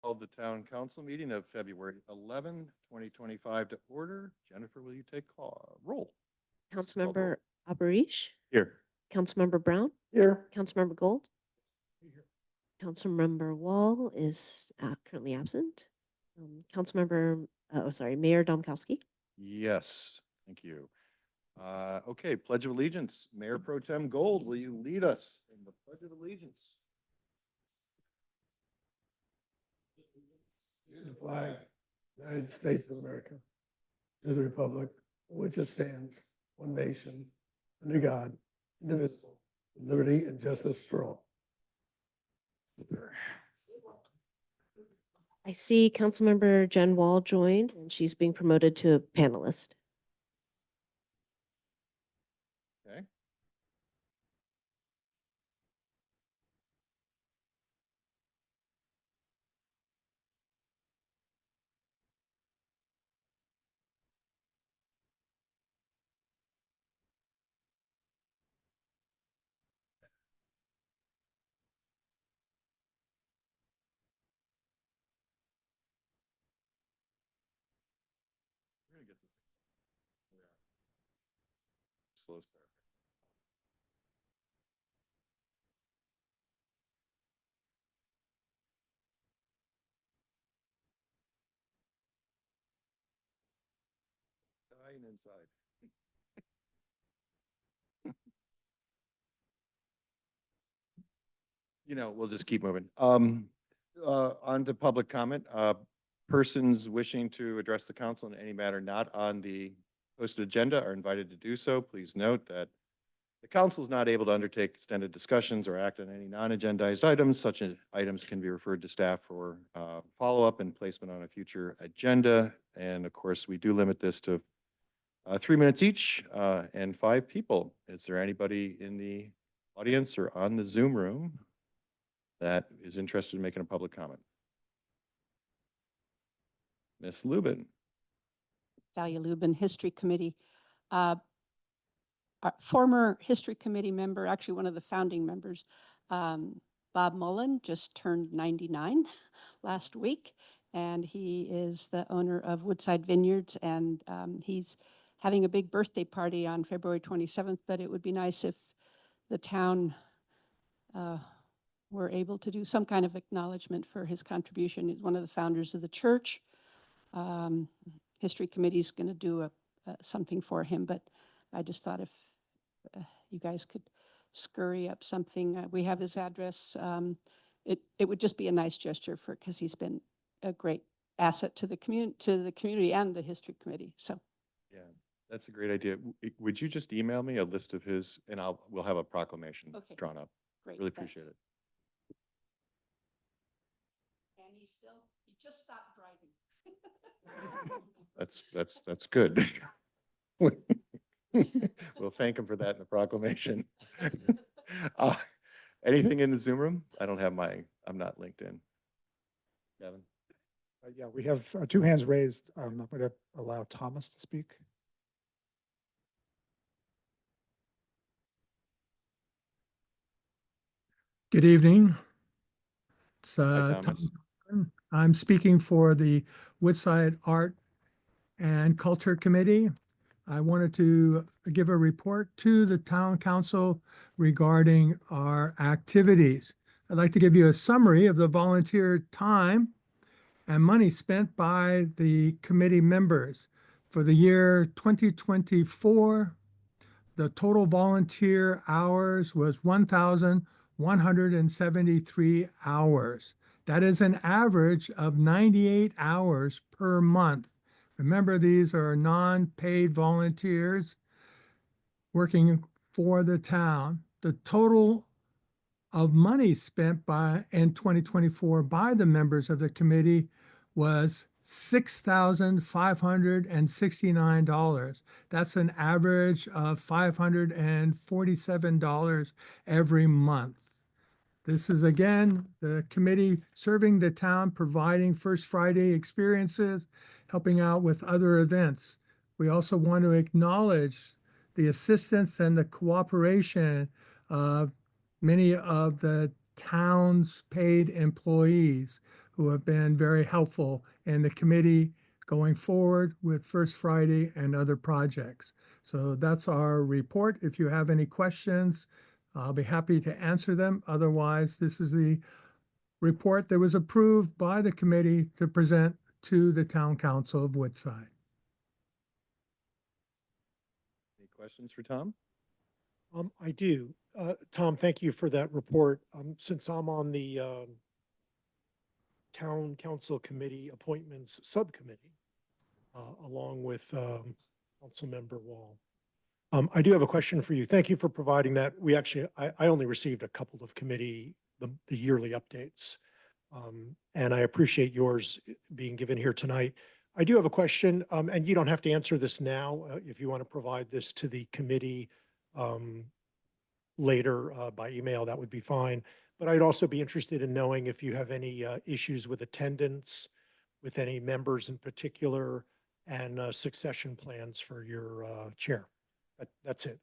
Called the town council meeting of February 11, 2025 to order. Jennifer, will you take roll? Councilmember Abarish, Here. Councilmember Brown, Here. Councilmember Gold. Councilmember Wall is currently absent. Mayor Domkowski. Yes, thank you. Okay, Pledge of Allegiance. Mayor Pro Tem Gold, will you lead us in the Pledge of Allegiance? To the flag, United States of America, to the republic for which it stands, one nation, under God, indivisible, with liberty and justice for all. I see Councilmember Jen Wall joined, and she's being promoted to a panelist. Okay. We're gonna get this. Yeah. Slow start. Dying inside. We'll just keep moving. On to public comment. Persons wishing to address the council in any matter not on the posted agenda are invited to do so. Please note that the council is not able to undertake extended discussions or act on any non-agendized items. Such items can be referred to staff for follow-up and placement on a future agenda. And of course, we do limit this to 3 minutes each and 5 people. Is there anybody in the audience or on the Zoom room that is interested in making a public comment? Ms. Lubin. Thalia Lubin, History Committee. Our former History Committee member, actually one of the founding members, Bob Mullen, just turned 99 last week, and he is the owner of Woodside Vineyards, and he's having a big birthday party on February 27th, but it would be nice if the town were able to do some kind of acknowledgement for his contribution. He's one of the founders of the church. History Committee is going to do something for him, but I just thought if you guys could scurry up something. We have his address. It would just be a nice gesture because he's been a great asset to the community and the History Committee. So, yeah, that's a great idea. Would you just email me a list of his, and we'll have a proclamation drawn up. Great. Really appreciate it. And he just stopped driving. That's good. We'll thank him for that in the proclamation. Anything in the Zoom room? I'm not linked in. Kevin? Yeah, we have 2 hands raised. I'm going to allow Thomas to speak. Good evening. It's, Hi, Thomas. I'm speaking for the Woodside Art and Culture Committee. I wanted to give a report to the town council regarding our activities. I'd like to give you a summary of the volunteer time and money spent by the committee members. For the year 2024, the total volunteer hours was 1,173 hours. That is an average of 98 hours per month. Remember, these are non-paid volunteers working for the town. The total of money spent in 2024 by the members of the committee was $6,569. That's an average of $547 every month. This is, again, the committee serving the town, providing First Friday experiences, helping out with other events. We also want to acknowledge the assistance and the cooperation of many of the town's paid employees who have been very helpful in the committee going forward with First Friday and other projects. So that's our report. If you have any questions, I'll be happy to answer them. Otherwise, this is the report that was approved by the committee to present to the Town Council of Woodside. Any questions for Tom? I do. Tom, thank you for that report. Since I'm on the Town Council Committee Appointments Subcommittee, along with Councilmember Wall, I do have a question for you. Thank you for providing that. We actually, I only received a couple of committee, the yearly updates. And I appreciate yours being given here tonight. I do have a question, and you don't have to answer this now. If you want to provide this to the committee later by email, that would be fine. But I'd also be interested in knowing if you have any issues with attendance, with any members in particular, and succession plans for your chair. That's it.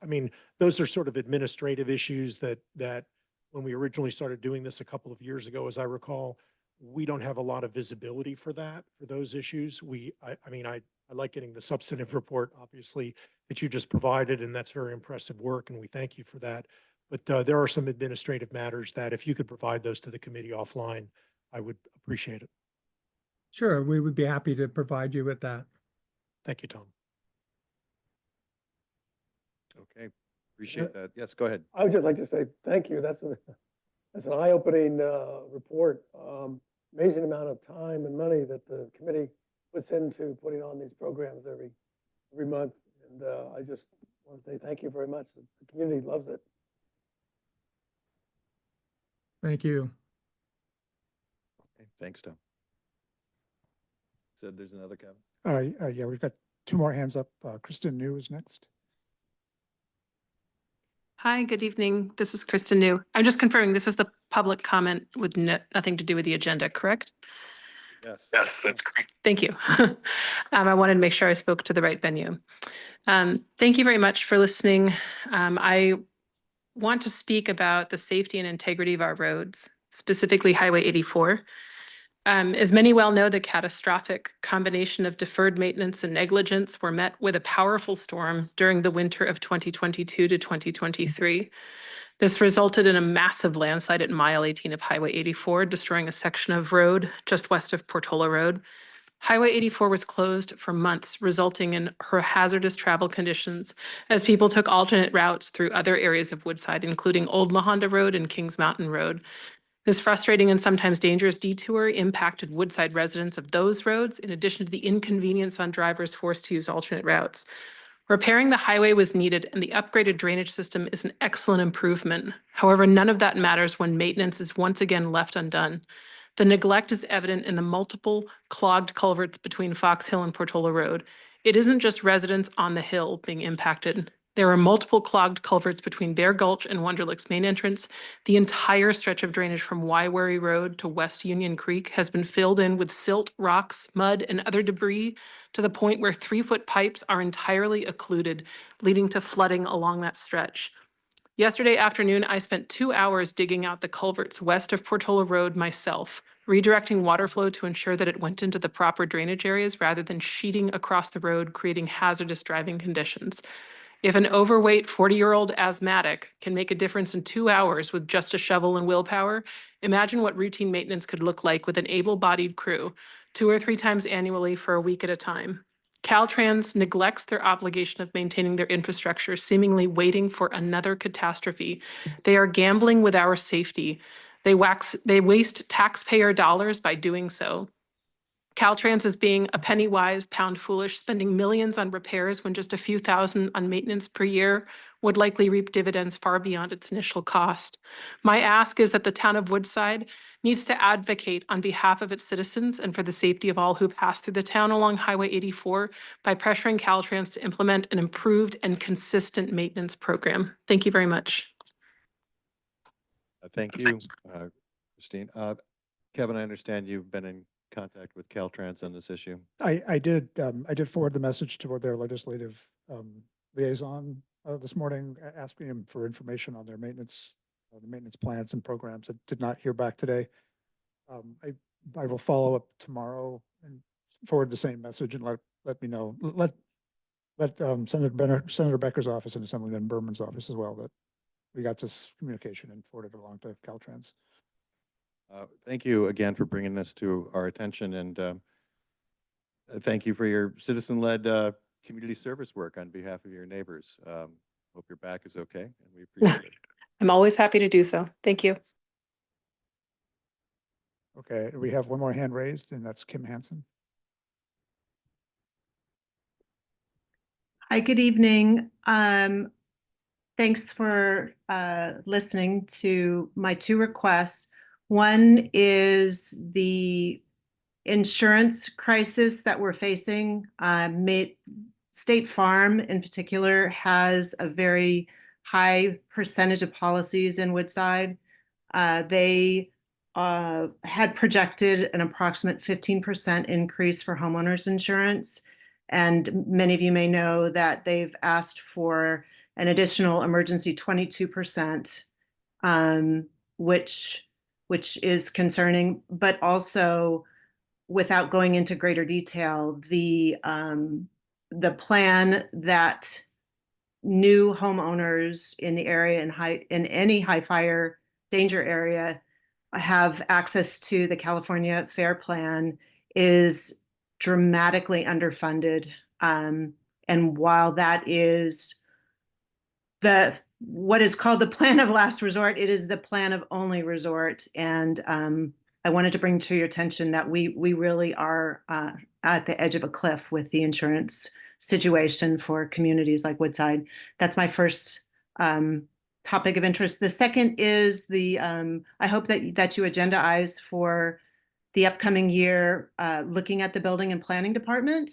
I mean, those are sort of administrative issues that when we originally started doing this a couple of years ago, as I recall, we don't have a lot of visibility for those issues. I mean, I like getting the substantive report, obviously, that you just provided, and that's very impressive work, and we thank you for that. But there are some administrative matters that if you could provide those to the committee offline, I would appreciate it. Sure, we would be happy to provide you with that. Thank you, Tom. Okay, appreciate that. Yes, go ahead. I would just like to say thank you. That's an eye-opening report. Amazing amount of time and money that the committee puts into putting on these programs every month. And I just want to say thank you very much. The community loves it. Thank you. Okay, thanks, Tom. Said there's another, Kevin. Yeah, we've got two more hands up. Kristen New is next. Hi, good evening. This is Kristen New. I'm just confirming this is the public comment with nothing to do with the agenda, correct? Yes. Yes, that's correct. Thank you. I wanted to make sure I spoke to the right venue. Thank you very much for listening. I want to speak about the safety and integrity of our roads, specifically Highway 84. As many well know, the catastrophic combination of deferred maintenance and negligence were met with a powerful storm during the winter of 2022 to 2023. This resulted in a massive landslide at mile 18 of Highway 84, destroying a section of road just west of Portola Road. Highway 84 was closed for months, resulting in hazardous travel conditions as people took alternate routes through other areas of Woodside, including Old La Honda Road and Kings Mountain Road. This frustrating and sometimes dangerous detour impacted Woodside residents of those roads, in addition to the inconvenience on drivers forced to use alternate routes. Repairing the highway was needed, and the upgraded drainage system is an excellent improvement. However, none of that matters when maintenance is once again left undone. The neglect is evident in the multiple clogged culverts between Fox Hill and Portola Road. It isn't just residents on the hill being impacted. There are multiple clogged culverts between Bear Gulch and Wonderlick's main entrance. The entire stretch of drainage from Waiwari Road to West Union Creek has been filled in with silt, rocks, mud, and other debris to the point where 3-foot pipes are entirely occluded, leading to flooding along that stretch. Yesterday afternoon, I spent 2 hours digging out the culverts west of Portola Road myself, redirecting water flow to ensure that it went into the proper drainage areas rather than sheeting across the road, creating hazardous driving conditions. If an overweight 40-year-old asthmatic can make a difference in 2 hours with just a shovel and willpower, imagine what routine maintenance could look like with an able-bodied crew, 2 or 3 times annually for a week at a time. Caltrans neglects their obligation of maintaining their infrastructure, seemingly waiting for another catastrophe. They are gambling with our safety. They waste taxpayer dollars by doing so. Caltrans is being a penny wise, pound foolish, spending millions on repairs when just a few thousand on maintenance per year would likely reap dividends far beyond its initial cost. My ask is that the town of Woodside needs to advocate on behalf of its citizens and for the safety of all who pass through the town along Highway 84 by pressuring Caltrans to implement an improved and consistent maintenance program. Thank you very much. Thank you, Christine. Kevin, I understand you've been in contact with Caltrans on this issue. I did forward the message to their legislative liaison this morning, asking him for information on their maintenance the maintenance plans and programs. I did not hear back today. I will follow up tomorrow and forward the same message and let me know. Let Senator Becker's office and Assemblyman Berman's office as well, that we got this communication and forwarded it along to Caltrans. Thank you again for bringing this to our attention, and thank you for your citizen-led community service work on behalf of your neighbors. Hope your back is okay, and we appreciate it. I'm always happy to do so. Thank you. Okay, we have one more hand raised, and that's Kim Hansen. Hi, good evening. Thanks for listening to my two requests. One is the insurance crisis that we're facing. State Farm in particular has a very high percentage of policies in Woodside. They had projected an approximate 15% increase for homeowners insurance. And many of you may know that they've asked for an additional emergency 22%, which is concerning, but also, without going into greater detail, the plan that new homeowners in the area in any high fire danger area have access to the California FAIR Plan is dramatically underfunded. And while that is what is called the plan of last resort, it is the plan of only resort. And I wanted to bring to your attention that we really are at the edge of a cliff with the insurance situation for communities like Woodside. That's my first topic of interest. The second is I hope that you agendaize for the upcoming year, looking at the building and planning department.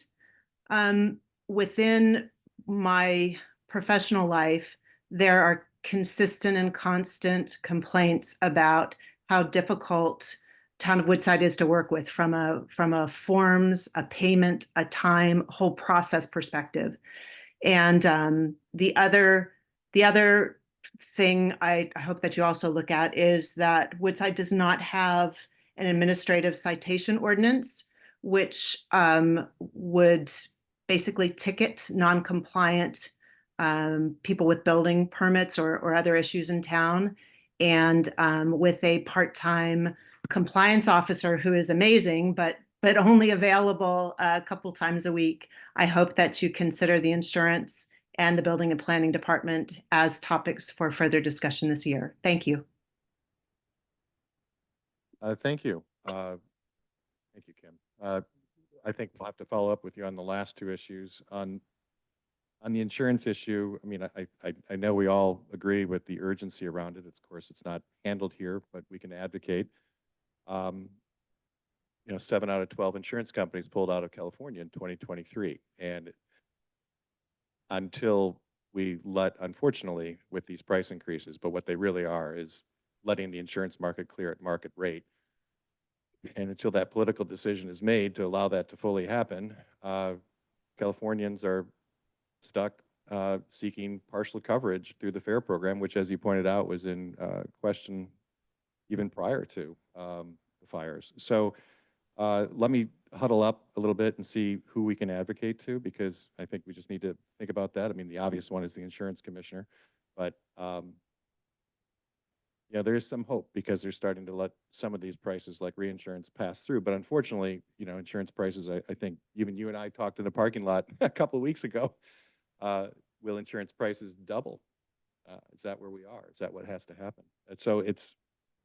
Within my professional life, there are consistent and constant complaints about how difficult Town of Woodside is to work with from a forms, a payment, a time, whole process perspective. And the other thing I hope that you also look at is that Woodside does not have an administrative citation ordinance, which would basically ticket non-compliant people with building permits or other issues in town. And with a part-time compliance officer who is amazing, but only available a couple times a week, I hope that you consider the insurance and the building and planning department as topics for further discussion this year. Thank you. Thank you. Thank you, Kim. I think we'll have to follow up with you on the last two issues. On the insurance issue, I mean, I know we all agree with the urgency around it. Of course, it's not handled here, but we can advocate. 7 out of 12 insurance companies pulled out of California in 2023. And until we unfortunately, with these price increases, but what they really are is letting the insurance market clear at market rate. And until that political decision is made to allow that to fully happen, Californians are stuck seeking partial coverage through the FAIR program, which, as you pointed out, was in question even prior to the fires. So let me huddle up a little bit and see who we can advocate to, because I think we just need to think about that. I mean, the obvious one is the insurance commissioner, but there is some hope because they're starting to let some of these prices like reinsurance pass through. But unfortunately, insurance prices, I think even you and I talked in the parking lot a couple of weeks ago. Will insurance prices double? Is that where we are? Is that what has to happen? And so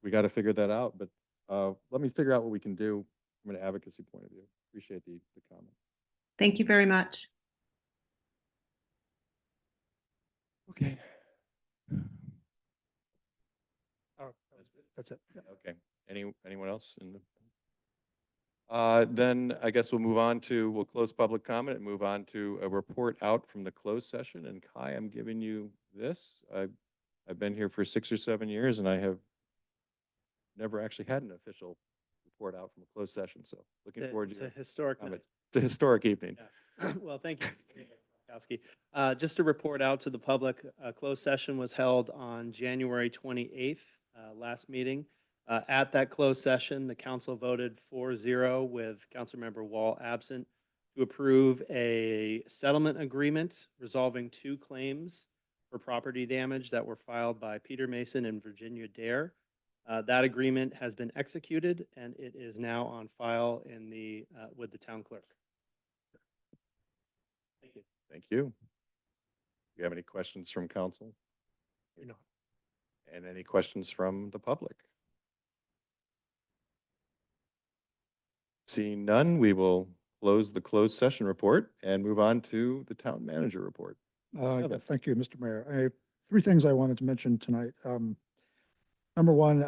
we got to figure that out. But let me figure out what we can do from an advocacy point of view. Appreciate the comment. Thank you very much. Okay. Oh, that's it. Yeah. Okay. Anyone else in the? Then I guess we'll close public comment and move on to a report out from the closed session. And Kai, I'm giving you this. I've been here for 6 or 7 years, and I have never actually had an official report out from a closed session. So looking forward to It's a historic night. It's a historic evening. Yeah. Well, thank you. Kowski. Just to report out to the public, a closed session was held on January 28th, last meeting. At that closed session, the council voted 4-0 with Councilmember Wall absent to approve a settlement agreement resolving 2 claims for property damage that were filed by Peter Mason and Virginia Dare. That agreement has been executed and it is now on file in the, with the town clerk. Thank you. Thank you. Do you have any questions from council? You know, And any questions from the public? Seeing none, we will close the closed session report and move on to the town manager report. Yes, thank you, Mr. Mayor. I have 3 things I wanted to mention tonight. Number one,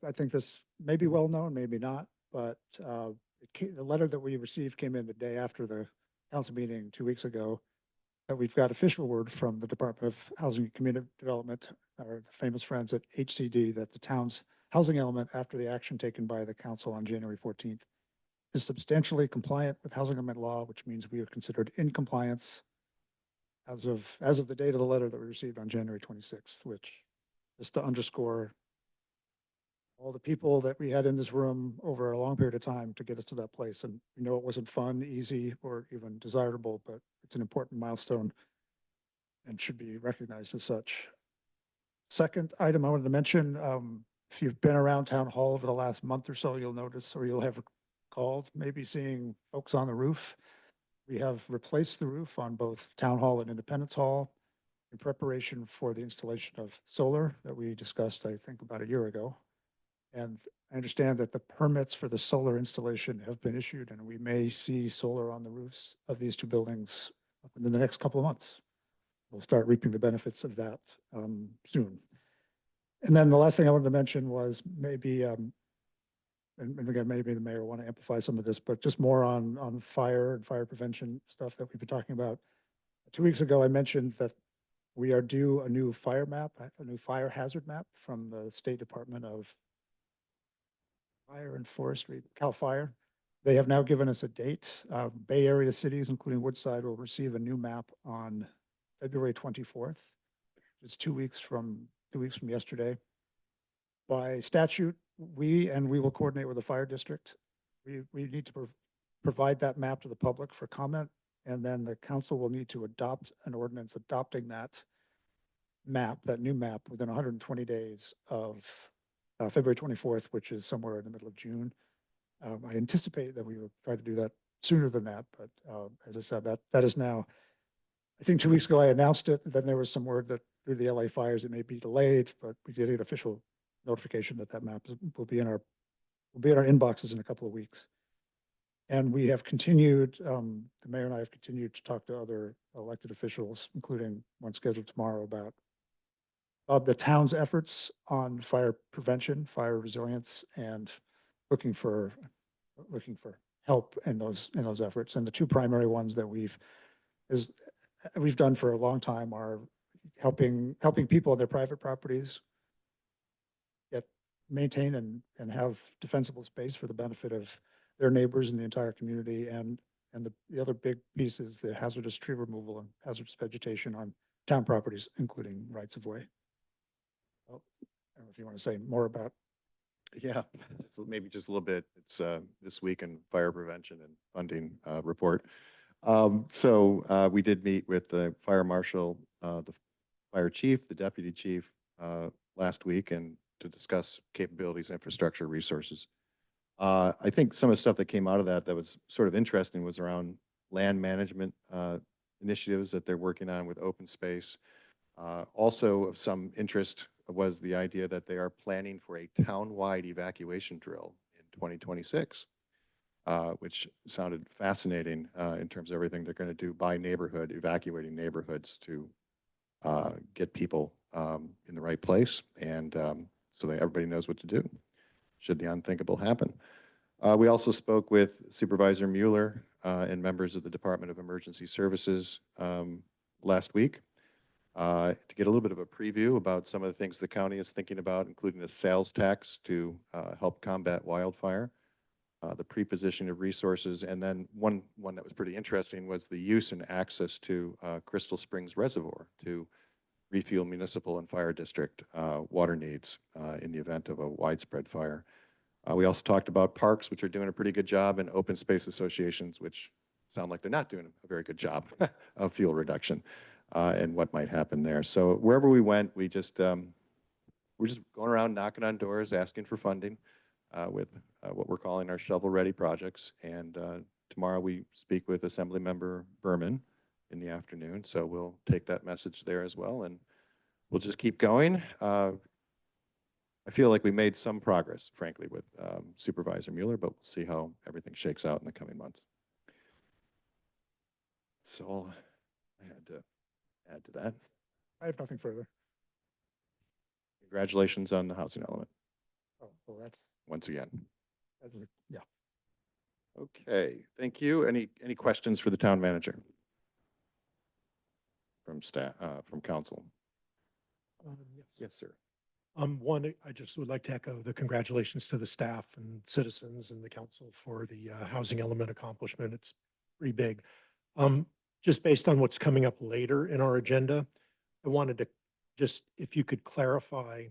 I think this may be well known, maybe not, but the letter that we received came in the day after the council meeting 2 weeks ago, that we've got official word from the Department of Housing and Community Development, our famous friends at HCD, that the town's housing element after the action taken by the council on January 14th is substantially compliant with housing element law, which means we are considered in compliance as of the date of the letter that we received on January 26th, which is to underscore all the people that we had in this room over a long period of time to get us to that place. And we know it wasn't fun, easy, or even desirable, but it's an important milestone and should be recognized as such. Second item I wanted to mention, if you've been around town hall over the last month or so, you'll notice, or you'll have called, maybe seeing folks on the roof. We have replaced the roof on both Town Hall and Independence Hall in preparation for the installation of solar that we discussed, I think, about a year ago. And I understand that the permits for the solar installation have been issued, and we may see solar on the roofs of these 2 buildings within the next couple of months. We'll start reaping the benefits of that soon. And then the last thing I wanted to mention was maybe, and again, maybe the mayor will want to amplify some of this, but just more on fire and fire prevention stuff that we've been talking about. 2 weeks ago, I mentioned that we are due a new fire map, a new fire hazard map from the State Department of Fire and Forestry, CAL FIRE. They have now given us a date. Bay Area cities, including Woodside, will receive a new map on February 24th. It's 2 weeks from yesterday. By statute, we will coordinate with the fire district. We need to provide that map to the public for comment, and then the council will need to adopt an ordinance adopting that map, that new map, within 120 days of February 24th, which is somewhere in the middle of June. I anticipate that we will try to do that sooner than that, but as I said, that is now, I think 2 weeks ago I announced it, then there was some word that through the LA fires it may be delayed, but we did get official notification that that map will be in our inboxes in a couple of weeks. And we have continued, the mayor and I have continued to talk to other elected officials, including one scheduled tomorrow, about the town's efforts on fire prevention, fire resilience, and looking for help in those efforts. And the 2 primary ones that we've done for a long time are helping people on their private properties maintain and have defensible space for the benefit of their neighbors and the entire community. And the other big piece is the hazardous tree removal and hazardous vegetation on town properties, including rights of way. Well, I don't know if you want to say more about. Yeah, maybe just a little bit. It's this week in fire prevention and funding report. So we did meet with the fire marshal, the fire chief, the deputy chief last week, and to discuss capabilities, infrastructure, resources. I think some of the stuff that came out of that was sort of interesting was around land management initiatives that they're working on with open space. Also of some interest was the idea that they are planning for a town-wide evacuation drill in 2026, which sounded fascinating in terms of everything they're going to do by neighborhood, evacuating neighborhoods to get people in the right place, and so that everybody knows what to do should the unthinkable happen. We also spoke with Supervisor Mueller and members of the Department of Emergency Services last week to get a little bit of a preview about some of the things the county is thinking about, including a sales tax to help combat wildfire. the pre-positioning of resources, and then one that was pretty interesting was the use and access to Crystal Springs Reservoir to refuel municipal and fire district water needs in the event of a widespread fire. We also talked about parks, which are doing a pretty good job, and open space associations, which sound like they're not doing a very good job of fuel reduction and what might happen there. So wherever we went, we're just going around knocking on doors, asking for funding with what we're calling our shovel-ready projects. And tomorrow we speak with Assemblymember Berman in the afternoon. So we'll take that message there as well, and we'll just keep going. I feel like we made some progress, frankly, with Supervisor Mueller, but we'll see how everything shakes out in the coming months. That's all I had to add to that. I have nothing further. Congratulations on the housing element, Oh, well, once again. yeah. Okay, thank you. Any questions for the town manager? From staff, from council? Yes, sir. One, I just would like to echo the congratulations to the staff and citizens and the council for the housing element accomplishment. It's pretty big. Just based on what's coming up later in our agenda, I wanted to just, if you could clarify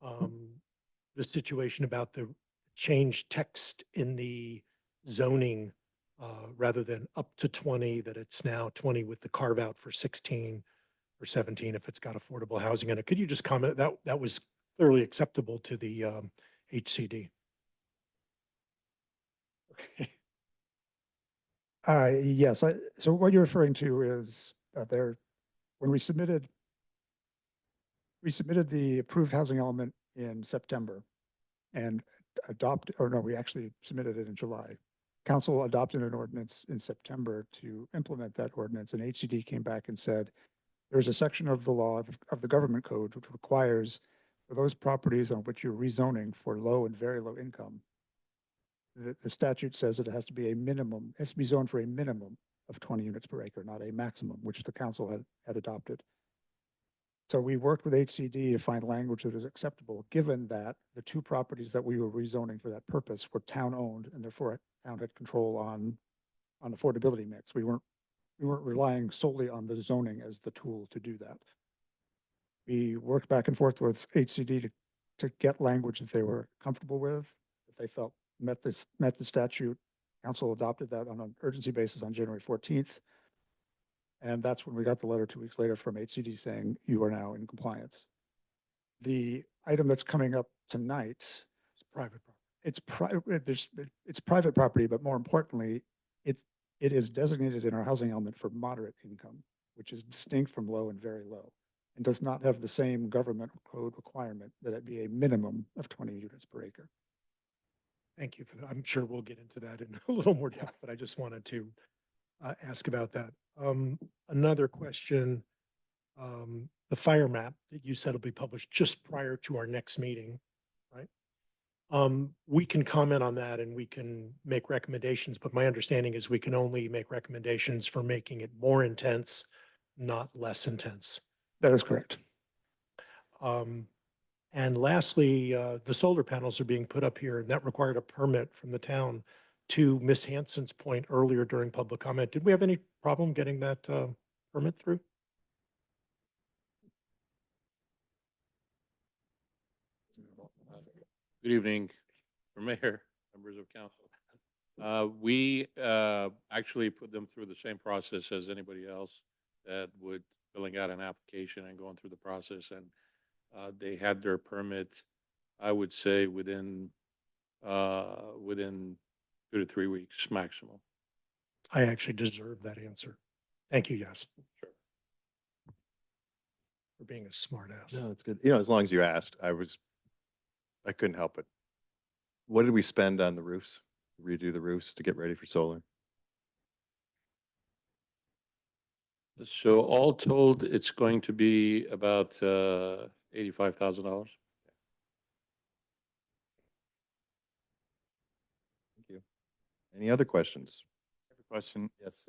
the situation about the change text in the zoning rather than up to 20, that it's now 20 with the carve out for 16 or 17 if it's got affordable housing in it. Could you just comment that was clearly acceptable to the HCD? Okay. Yes, so what you're referring to is when we submitted the approved housing element in September and we actually submitted it in July. Council adopted an ordinance in September to implement that ordinance, and HCD came back and said, there's a section of the law of the government code which requires for those properties on which you're rezoning for low and very low income, the statute says that it has to be it has to be zoned for a minimum of 20 units per acre, not a maximum, which the council had adopted. So we worked with HCD to find language that is acceptable, given that the two properties that we were rezoning for that purpose were town-owned, and therefore town had control on affordability mix. We weren't relying solely on the zoning as the tool to do that. We worked back and forth with HCD to get language that they were comfortable with, that they felt met the statute. Council adopted that on an urgency basis on January 14th. And that's when we got the letter 2 weeks later from HCD saying you are now in compliance. The item that's coming up tonight, It's private it's private property, but more importantly, it is designated in our housing element for moderate income, which is distinct from low and very low, and does not have the same government code requirement that it be a minimum of 20 units per acre. Thank you for that. I'm sure we'll get into that in a little more depth, but I just wanted to ask about that. Another question, the fire map that you said will be published just prior to our next meeting, right? We can comment on that and we can make recommendations, but my understanding is we can only make recommendations for making it more intense, not less intense. That is correct. And lastly, the solar panels are being put up here, and that required a permit from the town. To Ms. Hanson's point earlier during public comment, did we have any problem getting that permit through? Good evening, Mr. Mayor, members of council. We actually put them through the same process as anybody else that would filling out an application and going through the process, and they had their permit, I would say within 2 to 3 weeks maximum. I actually deserve that answer. Thank you, yes. Sure. For being a smart ass. No, it's good. As long as you asked, I couldn't help it. What did we spend on the roofs? Redo the roofs to get ready for solar? So all told, it's going to be about $85,000. Thank you. Any other questions? I have a question. Yes,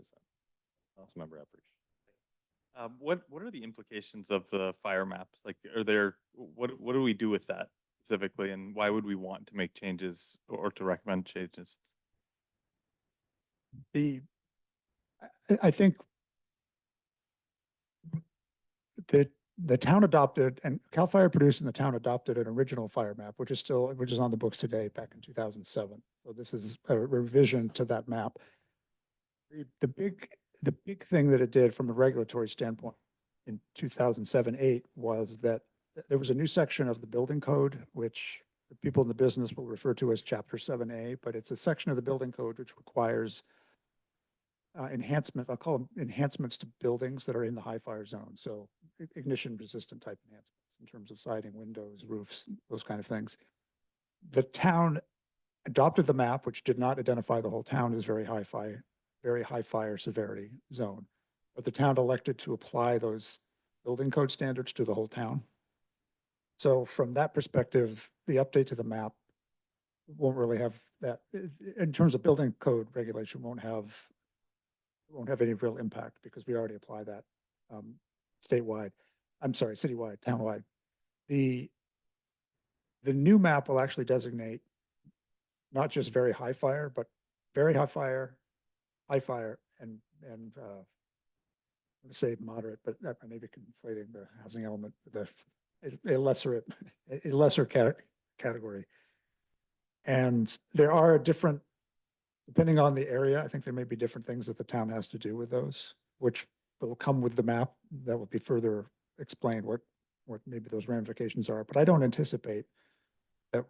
Councilmember Eppers. What are the implications of the fire maps? Like, what do we do with that? specifically, and why would we want to make changes or to recommend changes? I think that the town adopted, and CAL FIRE produced and the town adopted an original fire map, which is on the books today, back in 2007. So this is a revision to that map. The big thing that it did from a regulatory standpoint in 2007-8 was that there was a new section of the building code, which the people in the business will refer to as Chapter 7A, but it's a section of the building code which requires I'll call them enhancements to buildings that are in the high fire zone. So ignition resistant type enhancements in terms of siding, windows, roofs, those kind of things. The town adopted the map, which did not identify the whole town as very high fire severity zone. But the town elected to apply those building code standards to the whole town. So from that perspective, the update to the map won't really have that, in terms of building code regulation, won't have any real impact because we already apply that citywide, townwide. The new map will actually designate not just very high fire, but very high fire, and I'm going to say moderate, but that may be conflating the housing element with a lesser category. And there are different, depending on the area, I think there may be different things that the town has to do with those, which will come with the map. That will be further explained what maybe those ramifications are. But I don't anticipate that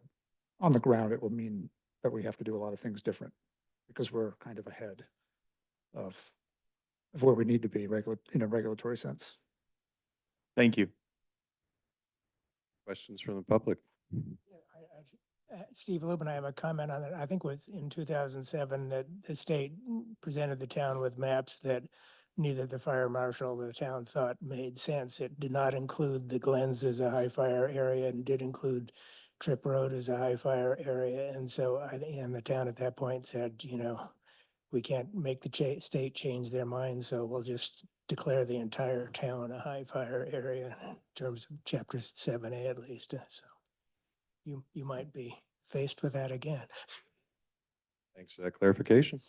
on the ground it will mean that we have to do a lot of things different because we're kind of ahead of where we need to be in a regulatory sense. Thank you. Questions from the public? Steve Lubin, I have a comment on that. I think it was in 2007 that the state presented the town with maps that neither the fire marshal or the town thought made sense. It did not include the Glens as a high fire area and did include Trip Road as a high fire area. And so and the town at that point said, we can't make the state change their mind, so we'll just declare the entire town a high fire area in terms of Chapter 7A at least. So you might be faced with that again. Thanks for that clarification.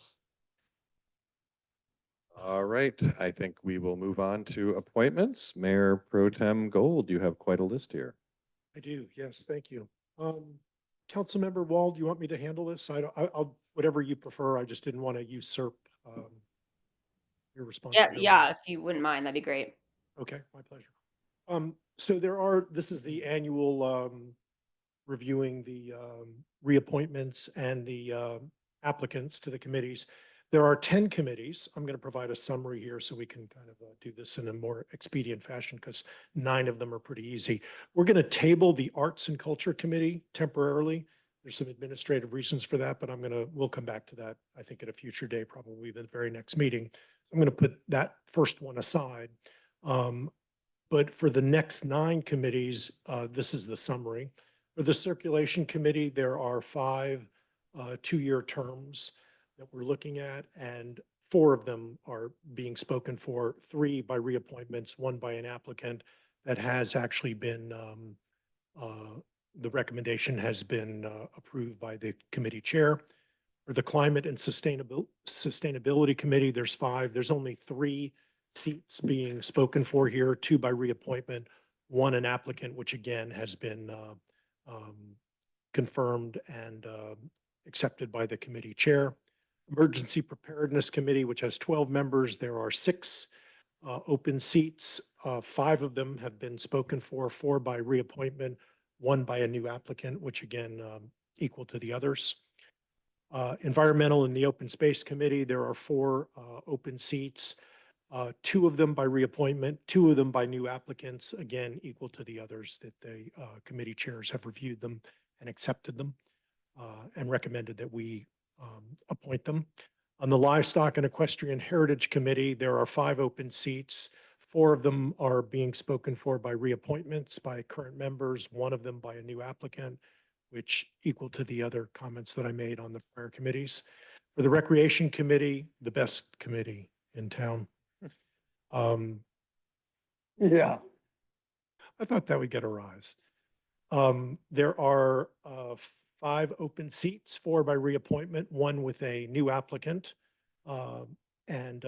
All right, I think we will move on to appointments. Mayor Pro Tem Gold, you have quite a list here. I do, yes, thank you. Councilmember Wall, do you want me to handle this? I'll whatever you prefer. I just didn't want to usurp your responsibility. Yeah, if you wouldn't mind, that'd be great. Okay, my pleasure. So this is the annual reviewing the reappointments and the applicants to the committees. There are 10 committees. I'm going to provide a summary here so we can kind of do this in a more expedient fashion because 9 of them are pretty easy. We're going to table the Arts and Culture Committee temporarily. There's some administrative reasons for that, but we'll come back to that, I think, at a future day, probably the very next meeting. I'm going to put that first one aside. But for the next 9 committees, this is the summary. For the Circulation Committee, there are 5 2-year terms that we're looking at, and 4 of them are being spoken for, 3 by reappointments, 1 by an applicant that has actually been, the recommendation has been approved by the committee chair. For the Climate and Sustainability Committee, there's 5. There's only 3 seats being spoken for here, 2 by reappointment, 1 an applicant, which again has been confirmed and accepted by the committee chair. Emergency Preparedness Committee, which has 12 members. There are 6 open seats. 5 of them have been spoken for, 4 by reappointment, 1 by a new applicant, which again, equal to the others. Environmental and the Open Space Committee, there are 4 open seats, 2 of them by reappointment, 2 of them by new applicants, again, equal to the others that the committee chairs have reviewed them and accepted them and recommended that we appoint them. On the Livestock and Equestrian Heritage Committee, there are 5 open seats. 4 of them are being spoken for by reappointments by current members, 1 of them by a new applicant, which equal to the other comments that I made on the prior committees. For the Recreation Committee, the best committee in town. Yeah. I thought that would get a rise. There are 5 open seats, 4 by reappointment, 1 with a new applicant. And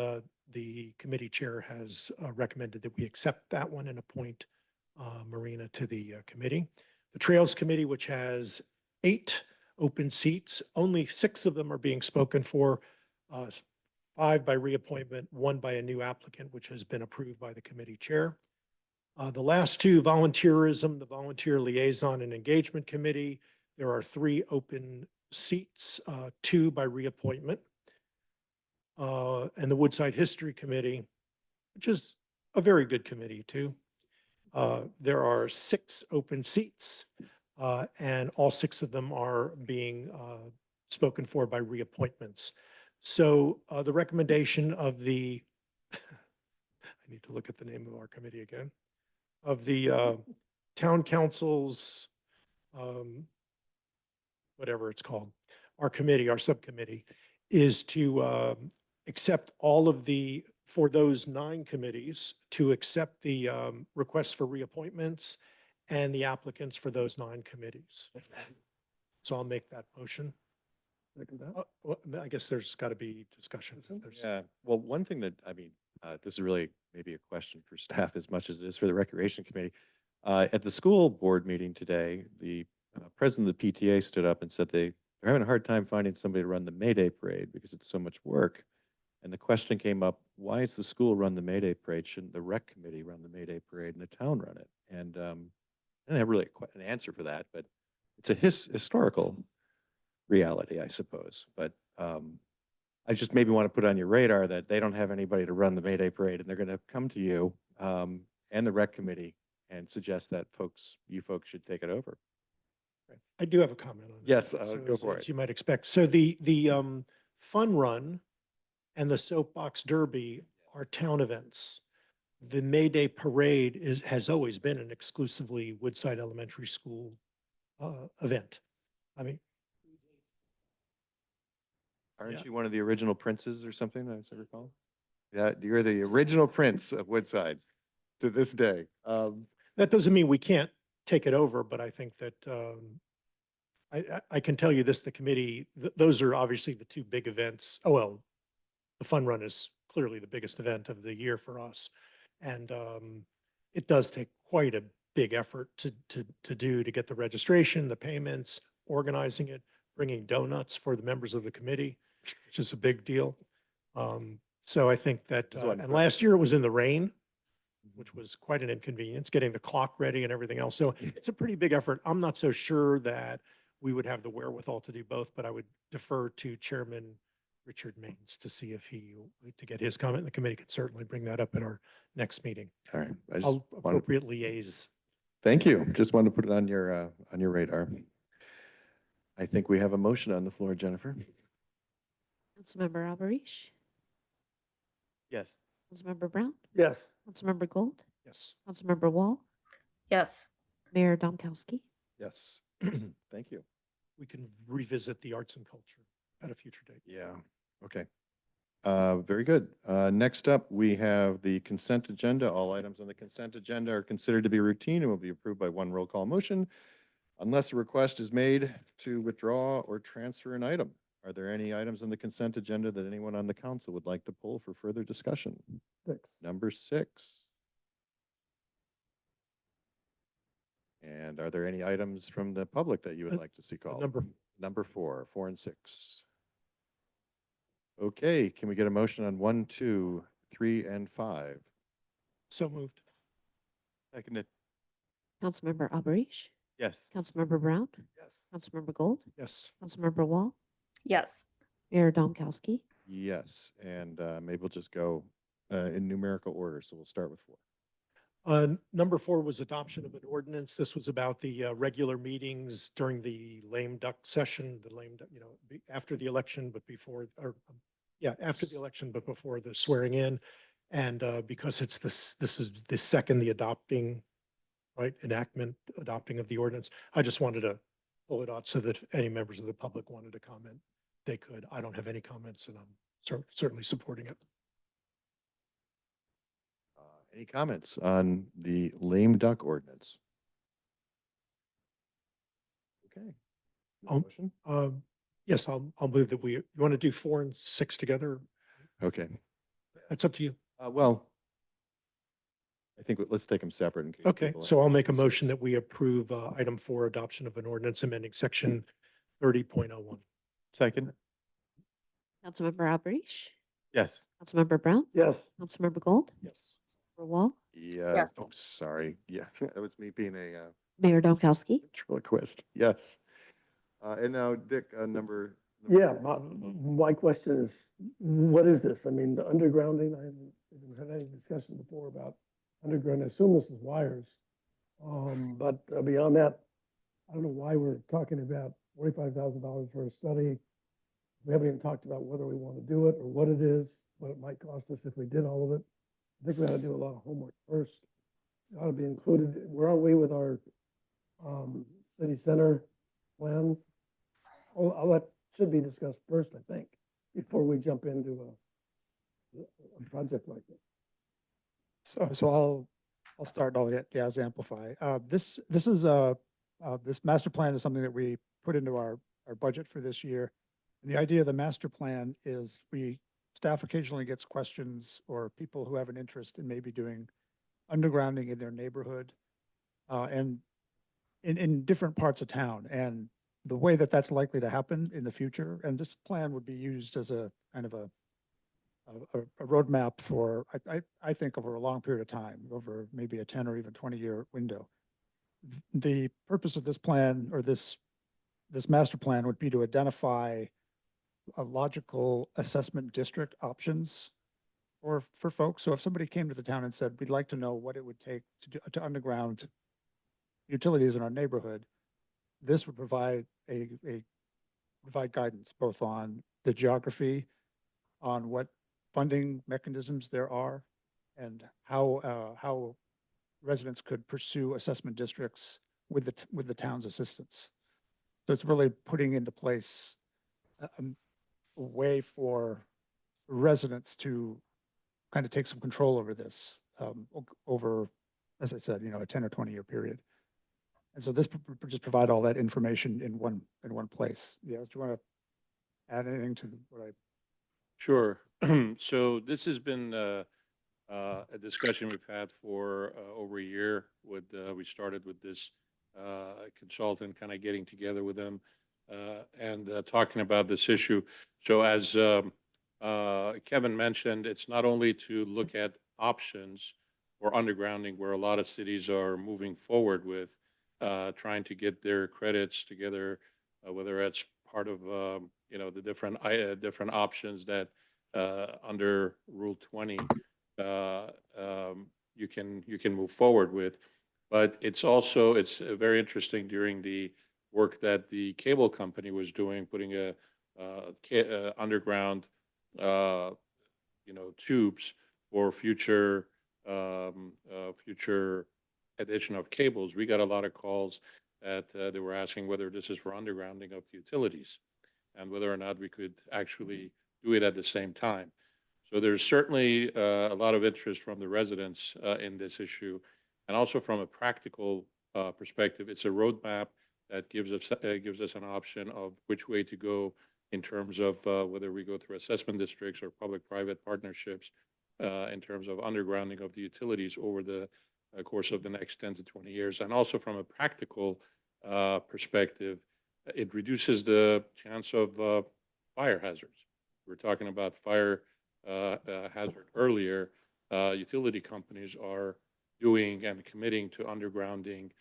the committee chair has recommended that we accept that one and appoint Marina to the committee. The Trails Committee, which has 8 open seats, only 6 of them are being spoken for, 5 by reappointment, 1 by a new applicant, which has been approved by the committee chair. The last 2, volunteerism, the Volunteer Liaison and Engagement Committee, there are 3 open seats, 2 by reappointment. And the Woodside History Committee, which is a very good committee too. There are 6 open seats, and all 6 of them are being spoken for by reappointments. So the recommendation of the, I need to look at the name of our committee again, of the town council's, whatever it's called, our committee, our subcommittee, is to accept all of the, for those 9 committees, to accept the requests for reappointments and the applicants for those 9 committees. So I'll make that motion. Well, I guess there's got to be discussion. Yeah, well, one thing that, I mean, this is really maybe a question for staff as much as it is for the Recreation Committee. At the school board meeting today, the president of the PTA stood up and said they're having a hard time finding somebody to run the May Day parade because it's so much work. And the question came up, why is the school run the May Day parade? Shouldn't the rec committee run the May Day parade and the town run it? And I don't have really an answer for that, but it's a historical reality, I suppose. But I just maybe want to put on your radar that they don't have anybody to run the May Day parade, and they're going to come to you and the rec committee and suggest that you folks should take it over. I do have a comment on that. Yes, So go for as it. you might expect. So the fun run and the soapbox derby are town events. The May Day parade has always been an exclusively Woodside Elementary School event. I mean, Aren't Yeah. you one of the original princes or something, as I recall? Yeah, you're the original prince of Woodside to this day. that doesn't mean we can't take it over, but I think that I can tell you this, the committee, those are obviously the 2 big events. Oh, well, the fun run is clearly the biggest event of the year for us. And it does take quite a big effort to get the registration, the payments, organizing it, bringing donuts for the members of the committee, which is a big deal. So I think that, and last year it was in the rain, which was quite an inconvenience, getting the clock ready and everything else. So it's a pretty big effort. I'm not so sure that we would have the wherewithal to do both, but I would defer to Chairman Richard Maines to see if to get his comment. The committee could certainly bring that up at our next meeting. All right. I just I'll wanted, appropriately liaise. thank you. Just wanted to put it on your radar. I think we have a motion on the floor, Jennifer. Councilmember Alberish, Yes. Councilmember Brown, Yes. Councilmember Gold, Yes. Councilmember Wall, Yes. Mayor Domkowski. Yes. Thank you. We can revisit the arts and culture at a future date. Yeah, okay. Very good. Next up, we have the consent agenda. All items on the consent agenda are considered to be routine and will be approved by one roll call motion unless a request is made to withdraw or transfer an item. Are there any items on the consent agenda that anyone on the council would like to pull for further discussion? 6. Number 6. And are there any items from the public that you would like to see called? Number 4, 4 and 6. Okay, can we get a motion on 1, 2, 3, and 5? So moved. Seconded. Councilmember Alberish, Yes. Councilmember Brown, Yes. Councilmember Gold, Yes. Councilmember Wall, Yes. Mayor Domkowski. Yes, and maybe we'll just go in numerical order. So we'll start with 4. Number 4 was adoption of an ordinance. This was about the regular meetings during the lame duck session, after the election, but before, after the election, but before the swearing in. And because this is the second, the adopting of the ordinance, I just wanted to pull it out so that if any members of the public wanted to comment, they could. I don't have any comments, and I'm certainly supporting it. Any comments on the lame duck ordinance? Okay. Um, Motion? Yes, I'll move that you want to do 4 and 6 together? Okay. That's up to you. Well, I think let's take them separate in case. Okay, people so have I'll make a concerns. motion that we approve item 4, adoption of an ordinance amending section 30.01. Second? Councilmember Albrecht, Yes. Councilmember Brown, Yes, Councilmember Gold, Yes. Councilmember Wall, Yeah, Yes. oh, sorry. Yeah, that was me being a Mayor Domkowski. ventriloquist. Yes. And now Dick, number. yeah, my question is, what is this? I mean, the undergrounding, I haven't had any discussion before about underground. I assume this is wires. But beyond that, I don't know why we're talking about $45,000 for a study. We haven't even talked about whether we want to do it or what it is, what it might cost us if we did all of it. I think we ought to do a lot of homework first. It ought to be included. Where are we with our city center plan? All that should be discussed first, I think, before we jump into a project like this. So I'll start and I'll get Yaz amplify. This is this master plan is something that we put into our budget for this year. And the idea of the master plan is staff occasionally gets questions or people who have an interest in maybe doing undergrounding in their neighborhood and in different parts of town. And the way that that's likely to happen in the future, and this plan would be used as a kind of a roadmap for, I think, over a long period of time, over maybe a 10 or even 20-year window. The purpose of this plan or this master plan would be to identify a logical assessment district options or for folks. So if somebody came to the town and said, we'd like to know what it would take to underground utilities in our neighborhood, this would provide provide guidance both on the geography, on what funding mechanisms there are, and how residents could pursue assessment districts with the town's assistance. So it's really putting into place a way for residents to kind of take some control over this over, as I said, a 10 or 20-year period. And so this just provide all that information in one place. Yeah, do you want to add anything to what I? Sure. So this has been a discussion we've had for over a year. We started with this consultant, kind of getting together with them and talking about this issue. So as Kevin mentioned, it's not only to look at options for undergrounding, where a lot of cities are moving forward with trying to get their credits together, whether that's part of the different options that under Rule 20 you can move forward with. But it's very interesting during the work that the cable company was doing, putting a underground tubes for future addition of cables. We got a lot of calls that they were asking whether this is for undergrounding of utilities and whether or not we could actually do it at the same time. So there's certainly a lot of interest from the residents in this issue. And also from a practical perspective, it's a roadmap that gives us an option of which way to go in terms of whether we go through assessment districts or public-private partnerships in terms of undergrounding of the utilities over the course of the next 10 to 20 years. And also from a practical perspective, it reduces the chance of fire hazards. We were talking about fire hazard earlier. Utility companies are doing and committing to undergrounding,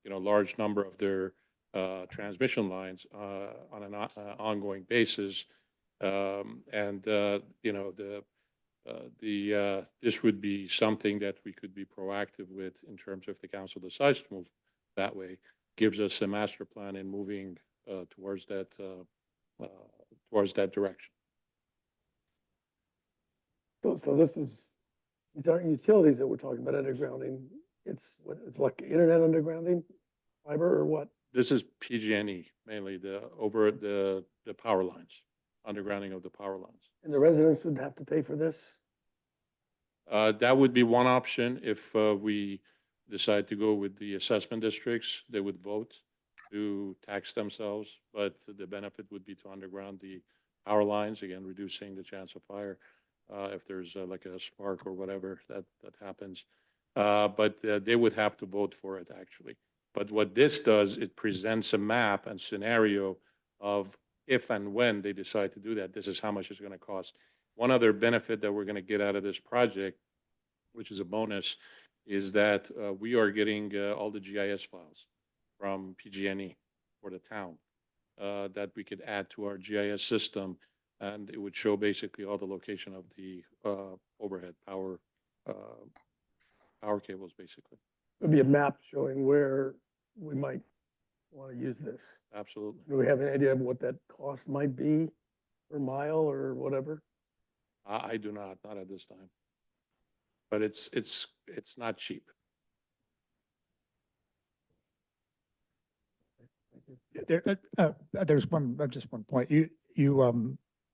large number of their transmission lines on an ongoing basis, this would be something that we could be proactive with in terms of if the council decides to move that way. Gives us a master plan in moving towards that direction. So these aren't utilities that we're talking about undergrounding. It's like internet undergrounding, fiber or what? This is PG&E mainly, over the power lines, undergrounding of the power lines. And the residents would have to pay for this? That would be one option if we decide to go with the assessment districts. They would vote to tax themselves, but the benefit would be to underground the power lines, again, reducing the chance of fire if there's like a spark or whatever that happens. But they would have to vote for it, actually. But what this does, it presents a map and scenario of if and when they decide to do that, this is how much it's going to cost. One other benefit that we're going to get out of this project, which is a bonus, is that we are getting all the GIS files from PG&E for the town that we could add to our GIS system, and it would show basically all the location of the overhead power cables, basically. There'll be a map showing where we might want to use this. Absolutely. Do we have an idea of what that cost might be per mile or whatever? I do not at this time. But it's not cheap. There's just one point. You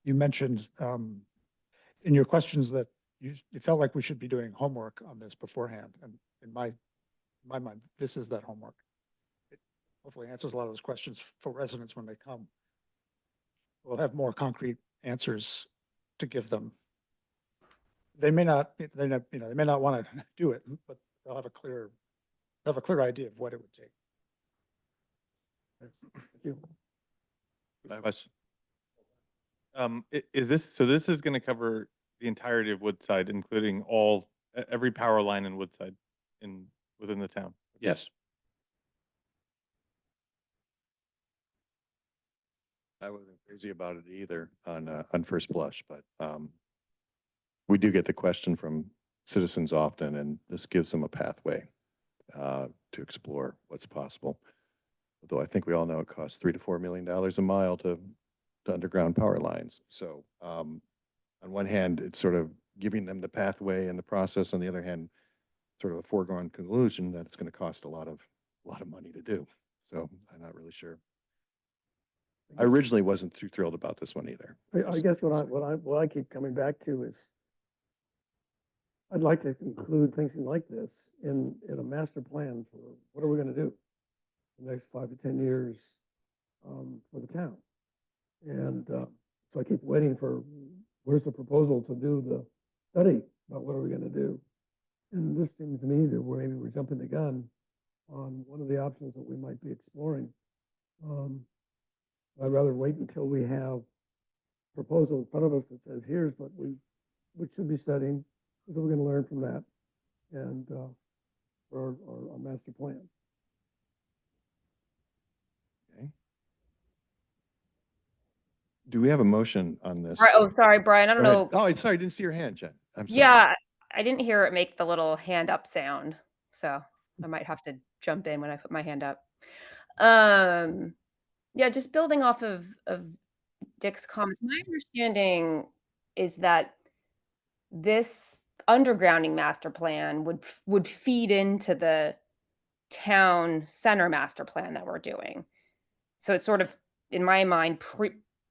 mentioned in your questions that you felt like we should be doing homework on this beforehand. And in my mind, this is that homework. It hopefully answers a lot of those questions for residents when they come. We'll have more concrete answers to give them. They may not want to do it, but they'll have a clear idea of what it would take. Thank you. Question. Is this, so this is going to cover the entirety of Woodside, including every power line in Woodside within the town? Yes. I wasn't crazy about it either on first blush, but we do get the question from citizens often, and this gives them a pathway to explore what's possible. Although I think we all know it costs $3 to $4 million a mile to underground power lines. So on one hand, it's sort of giving them the pathway and the process. On the other hand, sort of a foregone conclusion that it's going to cost a lot of money to do. So I'm not really sure. I originally wasn't too thrilled about this one either. I guess what I keep coming back to is I'd like to include things like this in a master plan for what are we going to do the next 5 to 10 years for the town. And so I keep waiting for where's the proposal to do the study about what are we going to do. And this seems to me that maybe we're jumping the gun on one of the options that we might be exploring. I'd rather wait until we have a proposal in front of us that says, here's what we should be studying, what we're going to learn from that, and for our master plan. Okay. Do we have a motion on this? Right. Oh, sorry, Brian. I don't Go ahead. know. Oh, sorry, I didn't see your hand, Jen. I'm sorry. Yeah, I didn't hear it make the little hand up sound. So I might have to jump in when I put my hand up. Yeah, just building off of Dick's comments. My understanding is that this undergrounding master plan would feed into the town center master plan that we're doing. So it's sort of, in my mind,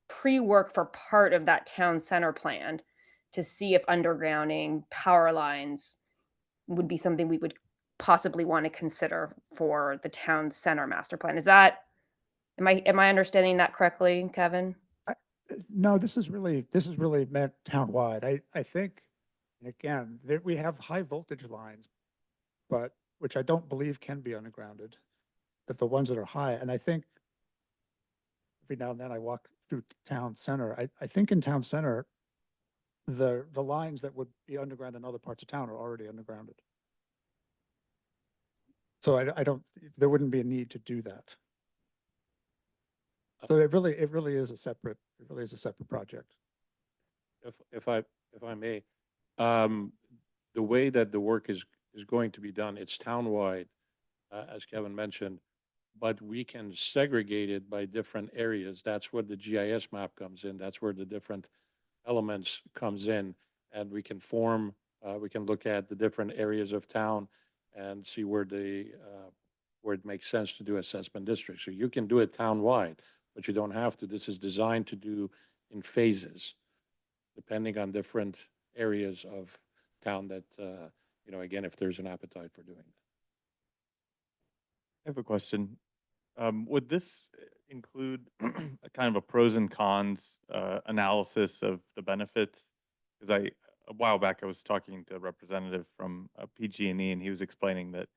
pre-work for part of that town center plan to see if undergrounding power lines would be something we would possibly want to consider for the town center master plan. Is that, am I understanding that correctly, Kevin? No, this is really meant townwide. I think, and again, we have high voltage lines, but which I don't believe can be undergrounded, that the ones that are high, and I think every now and then I walk through town center. I think in town center, the lines that would be underground in other parts of town are already undergrounded. So there wouldn't be a need to do that. So it really is a separate project. If I may, the way that the work is going to be done, it's townwide, as Kevin mentioned, but we can segregate it by different areas. That's where the GIS map comes in. That's where the different elements comes in, and we can look at the different areas of town and see where it makes sense to do assessment districts. So you can do it townwide, but you don't have to. This is designed to do in phases, depending on different areas of town that, again, if there's an appetite for doing that. I have a question. Would this include a kind of a pros and cons analysis of the benefits? Because a while back, I was talking to a representative from PG&E, and he was explaining that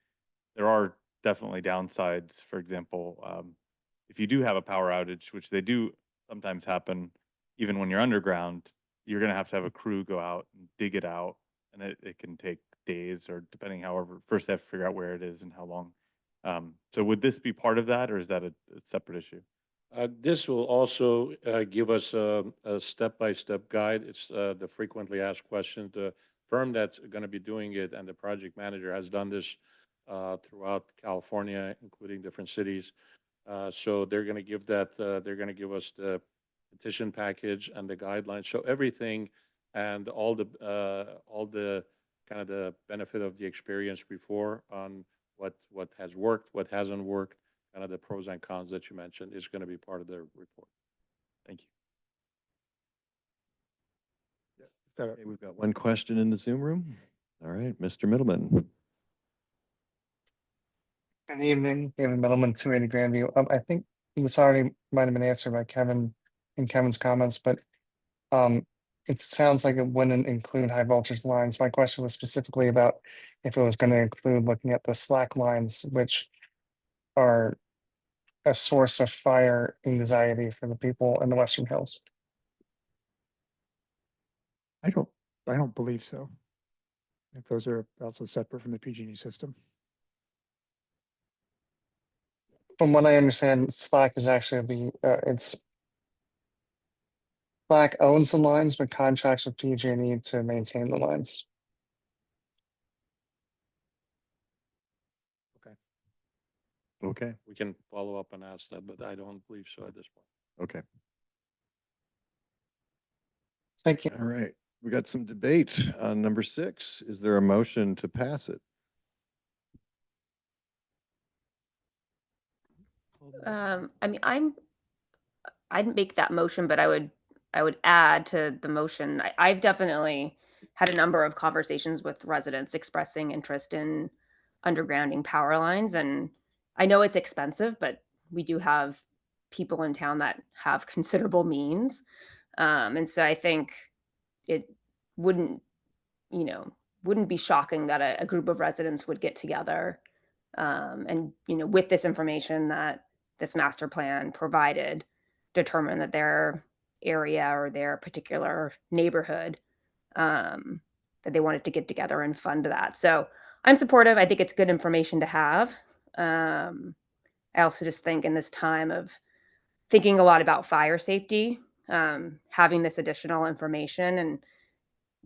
there are definitely downsides. For example, if you do have a power outage, which they do sometimes happen, even when you're underground, you're going to have a crew go out and dig it out, and it can take days, or depending, however, first they have to figure out where it is and how long. So would this be part of that, or is that a separate issue? This will also give us a step-by-step guide. It's the frequently asked questions. The firm that's going to be doing it and the project manager has done this throughout California, including different cities. So they're going to give that, they're going to give us the petition package and the guidelines. So everything and all the kind of the benefit of the experience before on what has worked, what hasn't worked, kind of the pros and cons that you mentioned is going to be part of the report. Thank you. Okay, we've got one question in the Zoom room. All right, Mr. Middleman. Good evening, David Middleman, 280 Grandview. I think this already might have been answered by Kevin in Kevin's comments, but it sounds like it wouldn't include high voltage lines. My question was specifically about if it was going to include looking at the slack lines, which are a source of fire anxiety for the people in the Western Hills. I don't believe so. I think those are also separate from the PG&E system. From what I understand, Slack is actually Slack owns the lines, but contracts with PG&E to maintain the lines. Okay, We can follow up and ask that, but I don't believe so at this point. okay. Thank you. All right, we got some debate on number 6. Is there a motion to pass it? I mean, I'd make that motion, but I would add to the motion. I've definitely had a number of conversations with residents expressing interest in undergrounding power lines, and I know it's expensive, but we do have people in town that have considerable means, and so I think it wouldn't, wouldn't be shocking that a group of residents would get together, and with this information that this master plan provided, determine that their area or their particular neighborhood, that they wanted to get together and fund that. So I'm supportive. I think it's good information to have. I also just think in this time of thinking a lot about fire safety, having this additional information, and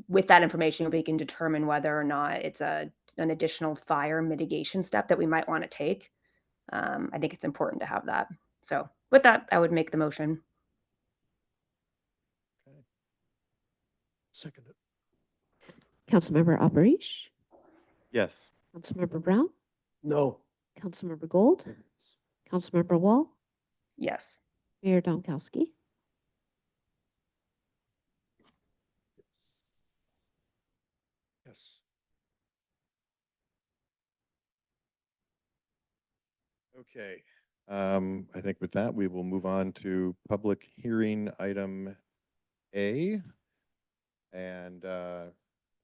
with that information, we can determine whether or not it's an additional fire mitigation step that we might want to take. I think it's important to have that. So with that, I would make the motion. Second it. Councilmember Alberish, Yes. Councilmember Brown, No. Councilmember Gold, Councilmember Wall, Yes. Mayor Domkowski. Yes. Okay, I think with that, we will move on to public hearing item A. And Ty,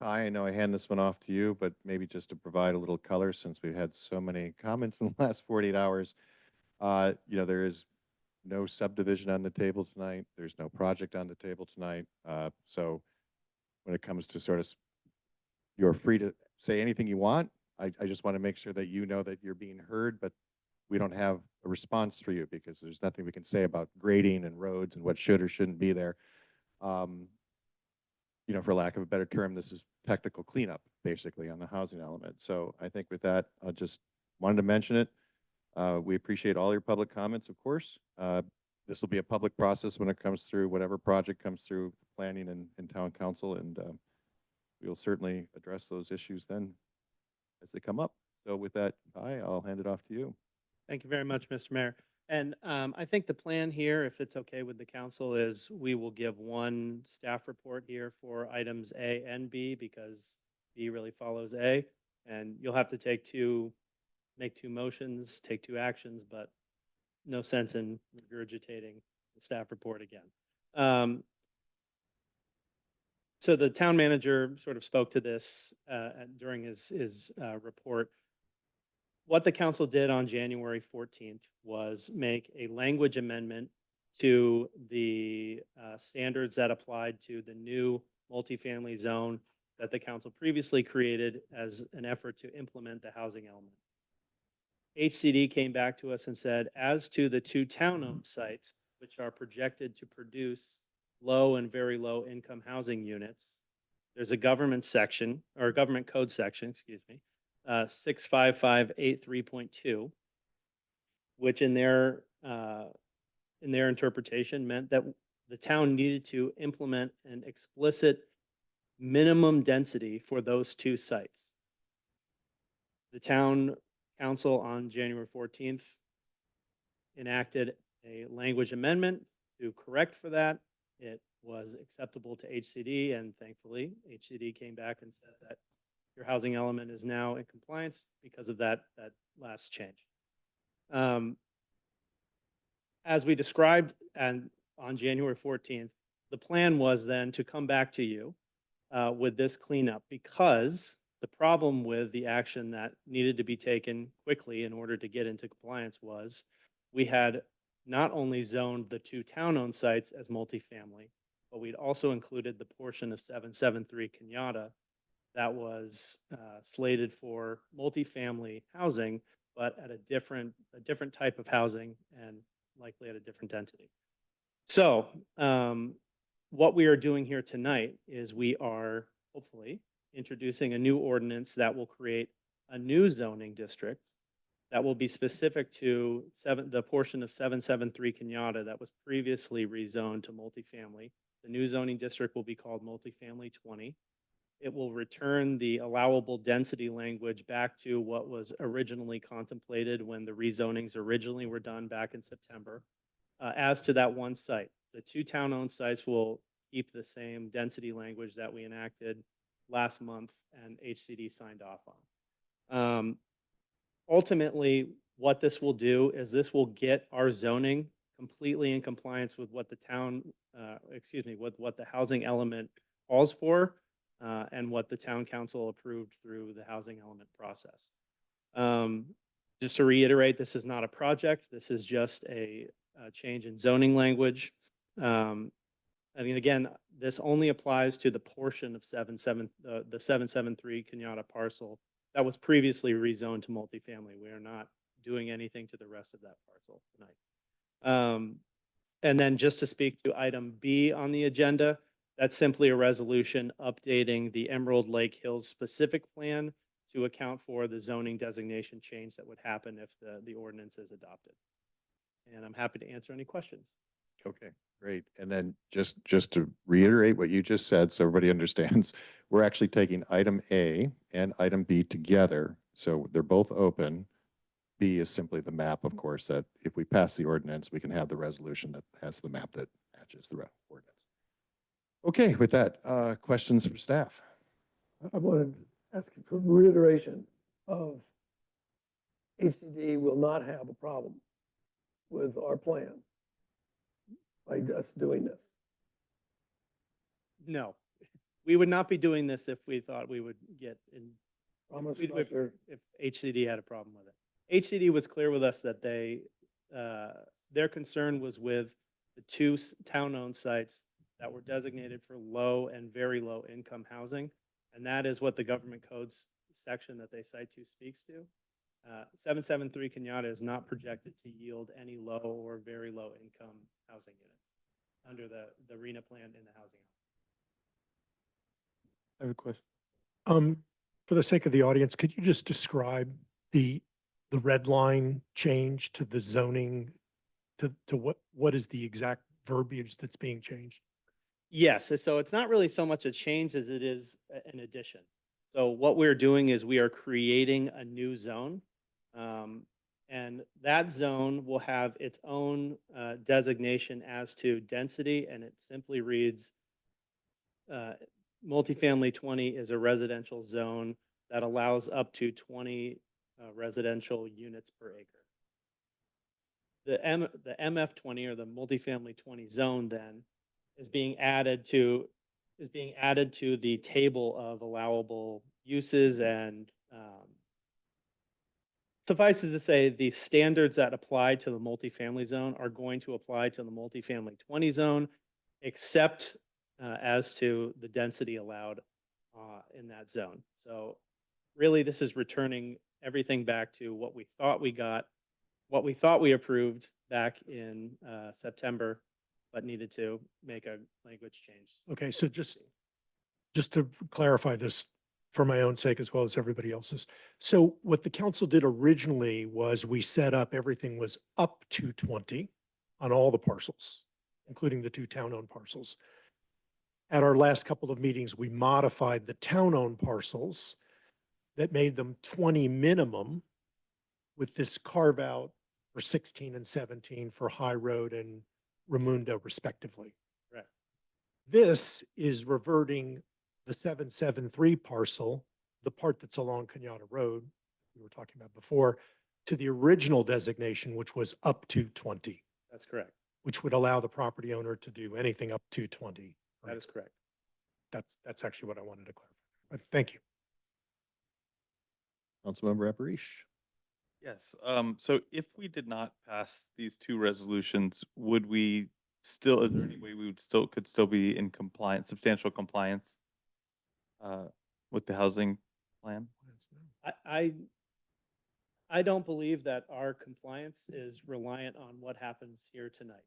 I know I hand this one off to you, but maybe just to provide a little color, since we've had so many comments in the last 48 hours. There is no subdivision on the table tonight. There's no project on the table tonight. So when it comes to you're free to say anything you want. I just want to make sure that you know that you're being heard, but we don't have a response for you because there's nothing we can say about grading and roads and what should or shouldn't be there. For lack of a better term, this is technical cleanup, basically, on the housing element. So I think with that, I just wanted to mention it. We appreciate all your public comments, of course. This will be a public process when it comes through, whatever project comes through planning and town council, and we'll certainly address those issues then as they come up. So with that, I'll hand it off to you. Thank you very much, Mr. Mayor. And I think the plan here, if it's okay with the council, is we will give one staff report here for items A and B, because B really follows A. And you'll have to make two motions, take two actions, but no sense in regurgitating the staff report again. So the town manager sort of spoke to this during his report. What the council did on January 14th was make a language amendment to the standards that applied to the new multifamily zone that the council previously created as an effort to implement the housing element. HCD came back to us and said, as to the two town-owned sites, which are projected to produce low and very low income housing units, there's a government section, or a government code section, excuse me, 65583.2, which in their interpretation meant that the town needed to implement an explicit minimum density for those two sites. The town council on January 14th enacted a language amendment to correct for that. It was acceptable to HCD, and thankfully HCD came back and said that your housing element is now in compliance because of that last change. As we described and on January 14th, the plan was then to come back to you with this cleanup, because the problem with the action that needed to be taken quickly in order to get into compliance was we had not only zoned the two town-owned sites as multifamily, but we'd also included the portion of 773 Kenyatta that was slated for multifamily housing, but at a different type of housing and likely at a different density. So what we are doing here tonight is we are hopefully introducing a new ordinance that will create a new zoning district that will be specific to the portion of 773 Kenyatta that was previously rezoned to multifamily. The new zoning district will be called Multifamily 20. It will return the allowable density language back to what was originally contemplated when the rezonings originally were done back in September. As to that one site, the two town-owned sites will keep the same density language that we enacted last month and HCD signed off on. Ultimately, what this will do is this will get our zoning completely in compliance with what the town, with what the housing element calls for and what the town council approved through the housing element process. Just to reiterate, this is not a project. This is just a change in zoning language. I mean, again, this only applies to the portion of the 773 Kenyatta parcel that was previously rezoned to multifamily. We are not doing anything to the rest of that parcel tonight. And then just to speak to item B on the agenda, that's simply a resolution updating the Emerald Lake Hills specific plan to account for the zoning designation change that would happen if the ordinance is adopted. And I'm happy to answer any questions. Okay, great. And then just to reiterate what you just said, so everybody understands, we're actually taking item A and item B together. So they're both open. B is simply the map, of course, that if we pass the ordinance, we can have the resolution that has the map that matches the ordinance. Okay, with that, questions for staff? I wanted to ask for reiteration of HCD will not have a problem with our plan by us doing this. No, we would not be doing this if we thought we would get in. Promise, If HCD had a problem with it. HCD was clear with us that their concern was with the two town-owned sites that were designated for low and very low income housing. And that is what the government codes section that they cite to speaks to. 773 Kenyatta is not projected to yield any low or very low income housing units under the RENA plan in the housing. I have a question. For the sake of the audience, could you just describe the red line change to the zoning to what is the exact verbiage that's being changed? Yes, so it's not really so much a change as it is an addition. So what we're doing is we are creating a new zone. And that zone will have its own designation as to density, and it simply reads, multifamily 20 is a residential zone that allows up to 20 residential units per acre. the MF20 or the multifamily 20 zone then is being added to the table of allowable uses and suffices to say the standards that apply to the multifamily zone are going to apply to the multifamily 20 zone, except as to the density allowed in that zone. So really, this is returning everything back to what we thought we got, what we thought we approved back in September, but needed to make a language change. Okay, so just to clarify this for my own sake as well as everybody else's. So what the council did originally was we set up, everything was up to 20 on all the parcels, including the 2 town-owned parcels. At our last couple of meetings, we modified the town-owned parcels that made them 20 minimum with this carve out for 16 and 17 for High Road and Ramundo respectively. Right. This is reverting the 773 parcel, the part that's along Kenyatta Road, we were talking about before, to the original designation, which was up to 20, That's correct. which would allow the property owner to do anything up to 20. That is correct. That's actually what I wanted to clarify. But thank you. Councilmember Aparish. Yes, so if we did not pass these 2 resolutions, would we still, is there any way we would could still be in compliance, substantial compliance with the housing plan? I don't believe that our compliance is reliant on what happens here tonight.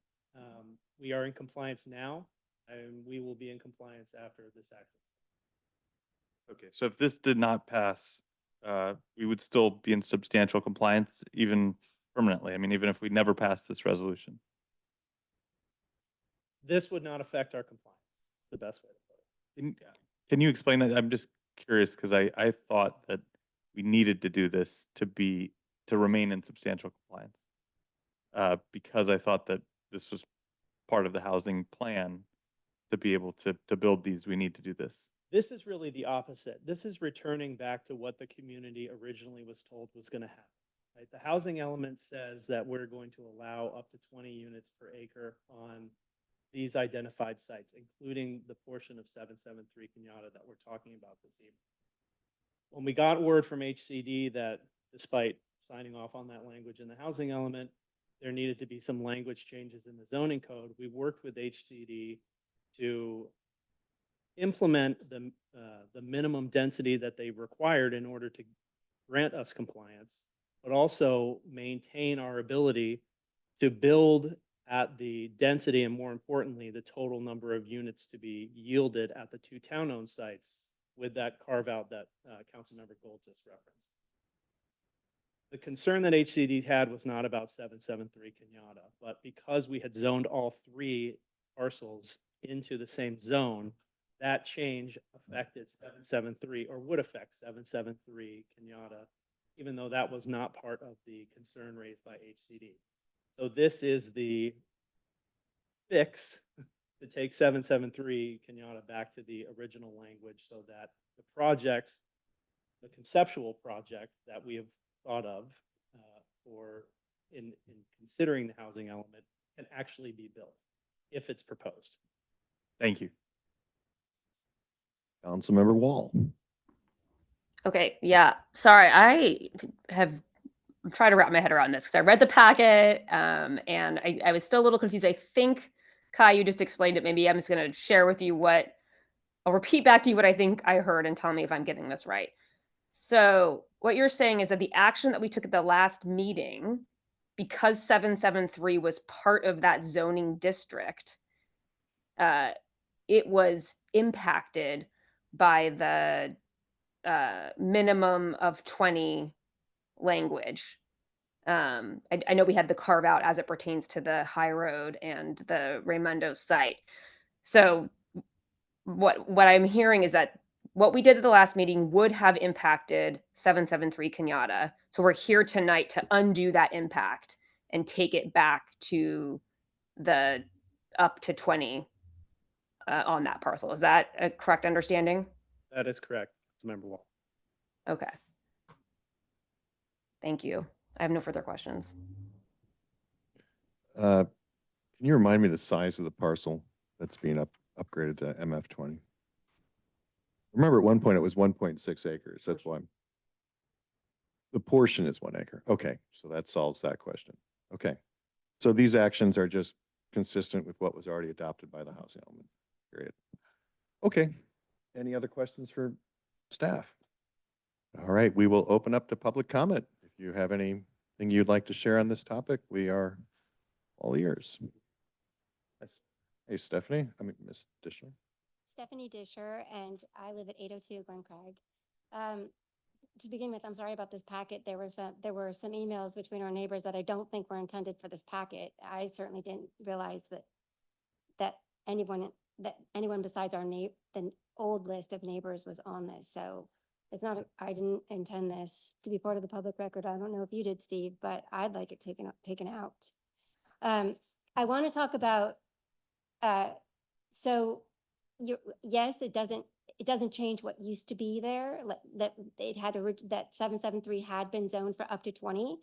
We are in compliance now, and we will be in compliance after this action. Okay, so if this did not pass, we would still be in substantial compliance, even permanently. I mean, even if we never passed this resolution. This would not affect our compliance, the best way to put it. Can you explain that? I'm just curious because I thought that we needed to do this to remain in substantial compliance. Because I thought that this was part of the housing plan to be able to build these, we need to do this. This is really the opposite. This is returning back to what the community originally was told was going to happen. Right? The housing element says that we're going to allow up to 20 units per acre on these identified sites, including the portion of 773 Kenyatta that we're talking about this evening. When we got word from HCD that despite signing off on that language in the housing element, there needed to be some language changes in the zoning code, we worked with HCD to implement the minimum density that they required in order to grant us compliance, but also maintain our ability to build at the density and, more importantly, the total number of units to be yielded at the 2 town-owned sites with that carve-out that Councilmember Gold just referenced. The concern that HCD had was not about 773 Kenyatta, but because we had zoned all 3 parcels into the same zone, that change affected 773 or would affect 773 Kenyatta, even though that was not part of the concern raised by HCD. So this is the fix to take 773 Kenyatta back to the original language so that the project, the conceptual project that we have thought of for in considering the housing element can actually be built if it's proposed. Thank you. Councilmember Wall. Okay, yeah, sorry, I have tried to wrap my head around this because I read the packet and I was still a little confused. I think, Kai, you just explained it. Maybe I'm just going to share with you I'll repeat back to you what I think I heard and tell me if I'm getting this right. So what you're saying is that the action that we took at the last meeting, because 773 was part of that zoning district, it was impacted by the minimum of 20 language. I know we had the carve out as it pertains to the High Road and the Ramundo site. So what I'm hearing is that what we did at the last meeting would have impacted 773 Kenyatta. So we're here tonight to undo that impact and take it back to the up to 20 on that parcel. Is that a correct understanding? That is correct, Councilmember Wall. Okay. Thank you. I have no further questions. Can you remind me the size of the parcel that's being upgraded to MF20? Remember at one point it was 1.6 acres. That's why the portion is 1 acre. Okay, so that solves that question. Okay. So these actions are just consistent with what was already adopted by the housing element, period. Okay. Any other questions for staff? All right, we will open up to public comment. If you have anything you'd like to share on this topic, we are all ears. Yes. Hey, Stephanie, Ms. Disher. Stephanie Disher, and I live at 802 Glen Craig. To begin with, I'm sorry about this packet. There were some emails between our neighbors that I don't think were intended for this packet. I certainly didn't realize that anyone besides the old list of neighbors was on this. So it's not. I didn't intend this to be part of the public record. I don't know if you did, Steve, but I'd like it taken out. I want to talk about. Yes, it doesn't change what used to be there. That 773 had been zoned for up to 20.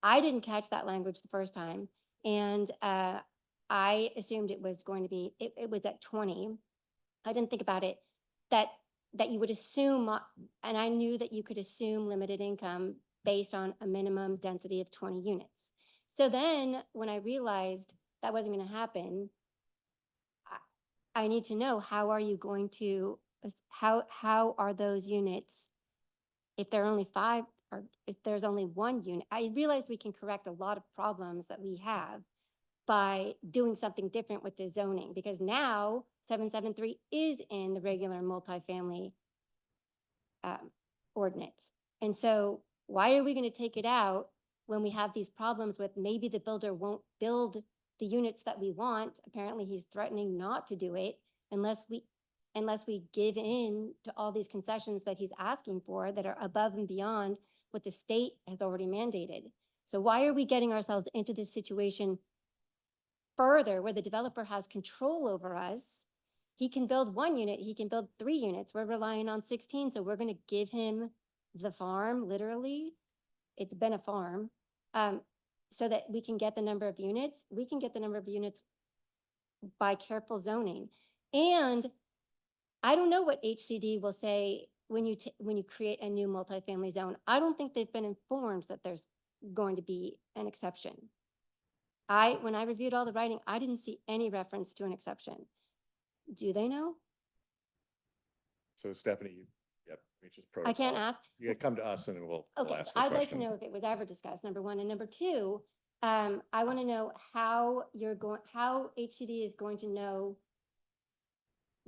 I didn't catch that language the first time, and I assumed it was going to be it was at 20. I didn't think about it that you would assume, and I knew that you could assume limited income based on a minimum density of 20 units. So then when I realized that wasn't going to happen, I need to know, how are you going to, how are those units, if there are only 5 or if there's only 1 unit? I realized we can correct a lot of problems that we have by doing something different with the zoning, because now 773 is in the regular multifamily ordinance. And so why are we going to take it out when we have these problems with maybe the builder won't build the units that we want? Apparently he's threatening not to do it unless we give in to all these concessions that he's asking for that are above and beyond what the state has already mandated. So why are we getting ourselves into this situation further where the developer has control over us? He can build 1 unit, he can build 3 units. We're relying on 16, so we're going to give him the farm, literally. It's been a farm. So that we can get the number of units. We can get the number of units by careful zoning. And I don't know what HCD will say when you create a new multifamily zone. I don't think they've been informed that there's going to be an exception. When I reviewed all the writing, I didn't see any reference to an exception. Do they know? So Stephanie, we just I can't ask. You can come to us and we'll Okay, ask so the I'd like to question. know if it was ever discussed, number 1. And number 2, I want to know how HCD is going to know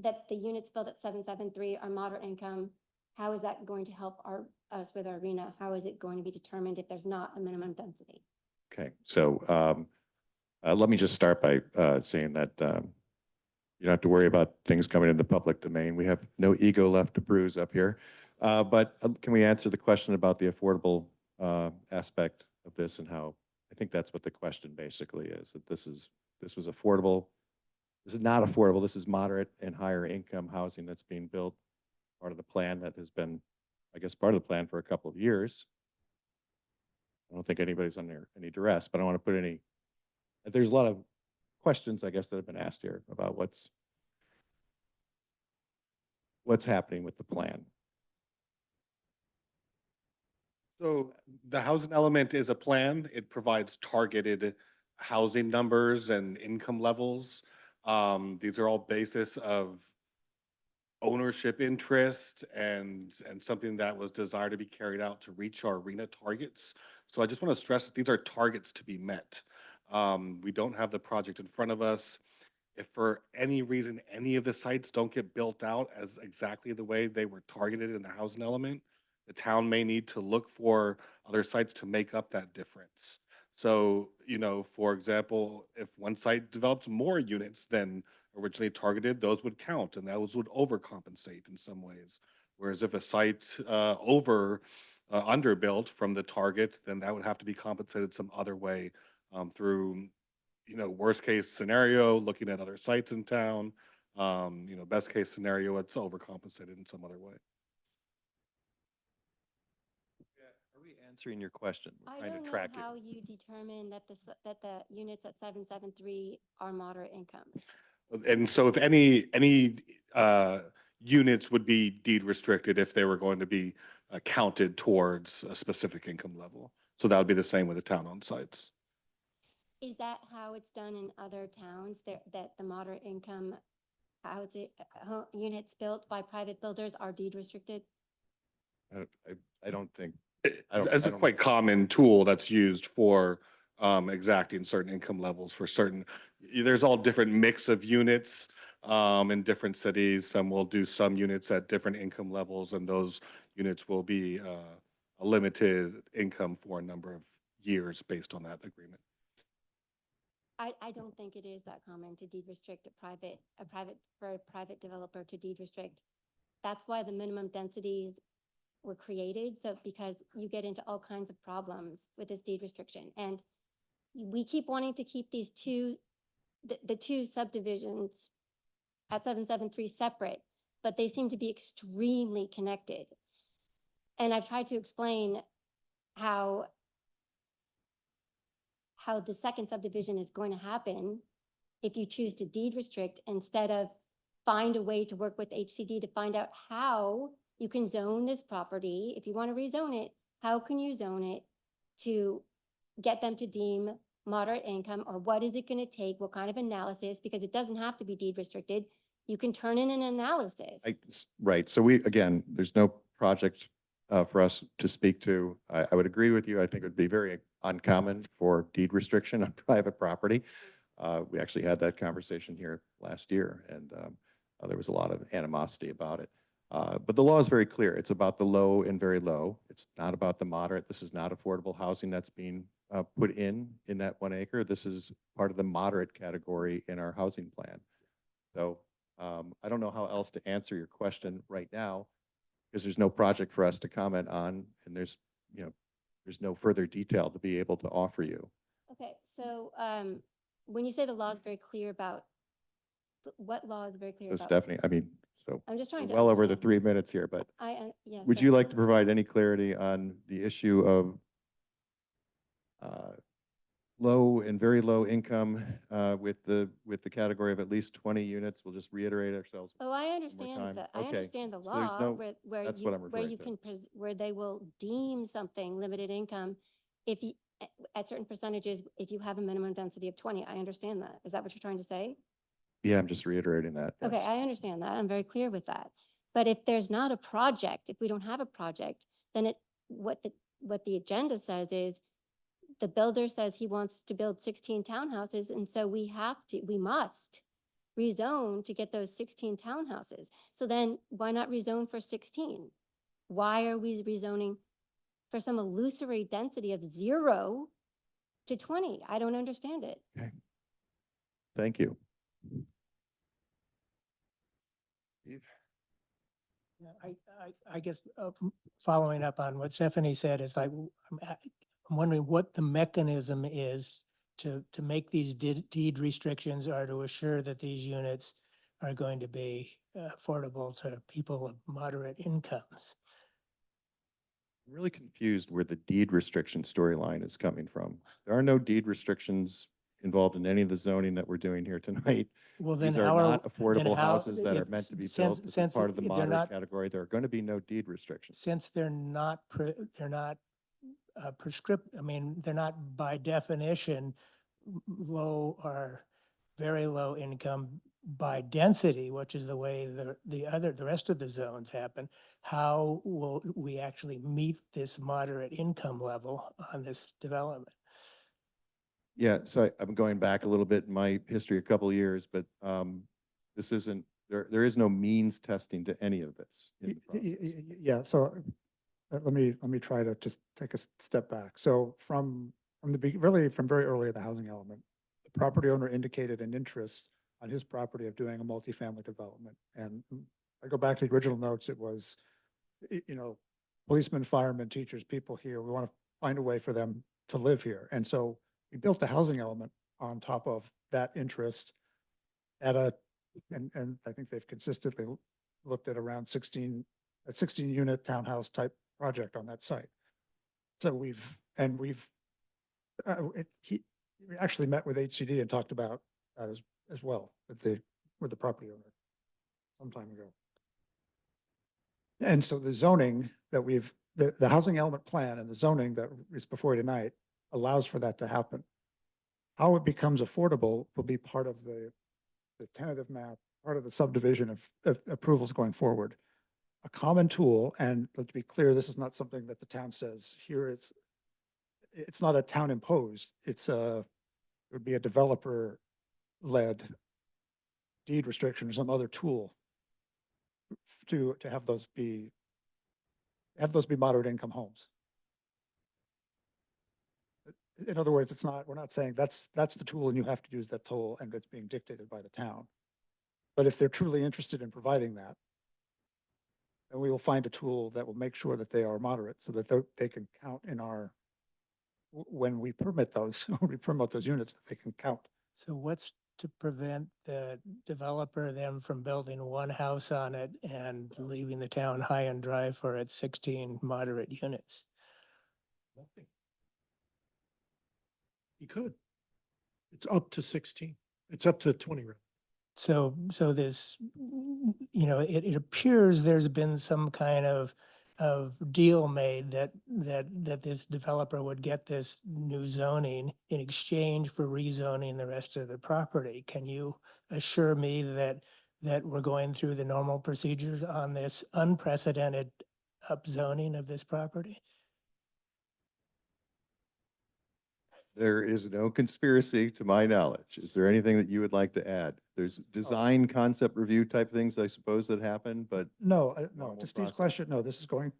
that the units built at 773 are moderate income. How is that going to help us with our RHNA? How is it going to be determined if there's not a minimum density? Okay, so let me just start by saying that you don't have to worry about things coming in the public domain. We have no ego left to bruise up here. But can we answer the question about the affordable aspect of this and how? I think that's what the question basically is, that this was affordable. This is not affordable. This is moderate and higher income housing that's being built. Part of the plan that has been, I guess, part of the plan for a couple of years. I don't think anybody's under any duress, but I don't want to put any, there's a lot of questions, I guess, that have been asked here about what's happening with the plan. So the housing element is a plan. It provides targeted housing numbers and income levels. These are all basis of ownership interest and something that was desired to be carried out to reach our RHNA targets. So I just want to stress that these are targets to be met. We don't have the project in front of us. If for any reason any of the sites don't get built out as exactly the way they were targeted in the housing element, the town may need to look for other sites to make up that difference. So, for example, if one site develops more units than originally targeted, those would count and those would overcompensate in some ways. Whereas if a site underbuilt from the target, then that would have to be compensated some other way through, worst case scenario, looking at other sites in town, best case scenario, it's overcompensated in some other way. Are we answering your question. We're I trying don't to know track you. how you determine that that the units at 773 are moderate income. And so if any units would be deed restricted if they were going to be counted towards a specific income level. So that would be the same with the town-owned sites. Is that how it's done in other towns, that the moderate income, I would say, units built by private builders are deed restricted? I don't think, That's a quite common tool that's used for exacting certain income levels for certain, there's all different mix of units in different cities. Some will do some units at different income levels, and those units will be a limited income for a number of years based on that agreement. I don't think it is that common to deed restrict for a private developer to deed restrict. That's why the minimum densities were created. So because you get into all kinds of problems with this deed restriction. And we keep wanting to keep these the two subdivisions at 773 separate, but they seem to be extremely connected. And I've tried to explain how the second subdivision is going to happen if you choose to deed restrict instead of find a way to work with HCD to find out how you can zone this property. If you want to rezone it, how can you zone it to get them to deem moderate income, or what is it going to take? What kind of analysis? Because it doesn't have to be deed restricted. You can turn in an analysis. Right. So again, there's no project for us to speak to. I would agree with you. I think it would be very uncommon for deed restriction on private property. We actually had that conversation here last year, and there was a lot of animosity about it. But the law is very clear. It's about the low and very low. It's not about the moderate. This is not affordable housing that's being put in that 1 acre. This is part of the moderate category in our housing plan. So I don't know how else to answer your question right now, because there's no project for us to comment on, and there's no further detail to be able to offer you. Okay, so when you say the law is very clear about, what law is very clear So about? Stephanie, so I'm just trying we're to well over the understand. 3 minutes here, but Yes. would you like to provide any clarity on the issue of low and very low income with the category of at least 20 units? We'll just reiterate ourselves. Oh, I time. understand that. I Okay. understand the So there's law no- where that's you, what I'm where referring you to. can, where they will deem something limited income if you, at certain percentages, if you have a minimum density of 20. I understand that. Is that what you're trying to say? Yeah, I'm just reiterating that. Okay, yes. I understand that. I'm very clear with that. But if there's not a project, if we don't have a project, then what the agenda says is the builder says he wants to build 16 townhouses, and so we must rezone to get those 16 townhouses. So then why not rezone for 16? Why are we rezoning for some illusory density of 0 to 20? I don't understand it. Okay. Thank you. Yeah, I guess following up on what Stephanie said is like, I'm wondering what the mechanism is to make these deed restrictions or to assure that these units are going to be affordable to people of moderate incomes. I'm really confused where the deed restriction storyline is coming from. There are no deed restrictions involved in any of the zoning that we're doing here tonight. Well, then These are how not then affordable how- houses that are if meant to be since- built. This is since part of the they're moderate not- category. There are going to be no deed restrictions. Since they're not prescriptive, I mean, they're not by definition low or very low income by density, which is the way the rest of the zones happen. How will we actually meet this moderate income level on this development? Yeah, so I'm going back a little bit in my history, a couple of years, but this isn't, there is no means testing to any of this in the process. Yeah, so let me try to just take a step back. So really from very early in the housing element, the property owner indicated an interest on his property of doing a multifamily development. And I go back to the original notes, it was, policemen, firemen, teachers, people here, we want to find a way for them to live here. And so we built the housing element on top of that interest and I think they've consistently looked at around a 16 unit townhouse type project on that site. So we've, we actually met with HCD and talked about that as well, with the property owner some time ago. And so the zoning that the housing element plan and the zoning that is before you tonight allows for that to happen. How it becomes affordable will be part of the tentative map, part of the subdivision of approvals going forward. A common tool, and let's be clear, this is not something that the town says here. It's not a town imposed. It would be a developer led deed restriction or some other tool to have those be moderate income homes. In other words, we're not saying that's the tool and you have to use that tool and it's being dictated by the town. But if they're truly interested in providing that, then we will find a tool that will make sure that they are moderate so that they can count in when we permit those, when we promote those units, that they can count. So what's to prevent the developer then from building one house on it and leaving the town high and dry for its 16 moderate units? Nothing. You could. It's up to 16. It's up to 20. So this, it appears there's been some kind of deal made that this developer would get this new zoning in exchange for rezoning the rest of the property. Can you assure me that we're going through the normal procedures on this unprecedented upzoning of this property? There is no conspiracy to my knowledge. Is there anything that you would like to add? There's design concept review type things, I suppose, that happen, but No, Normal to Steve's process. question, no, this is going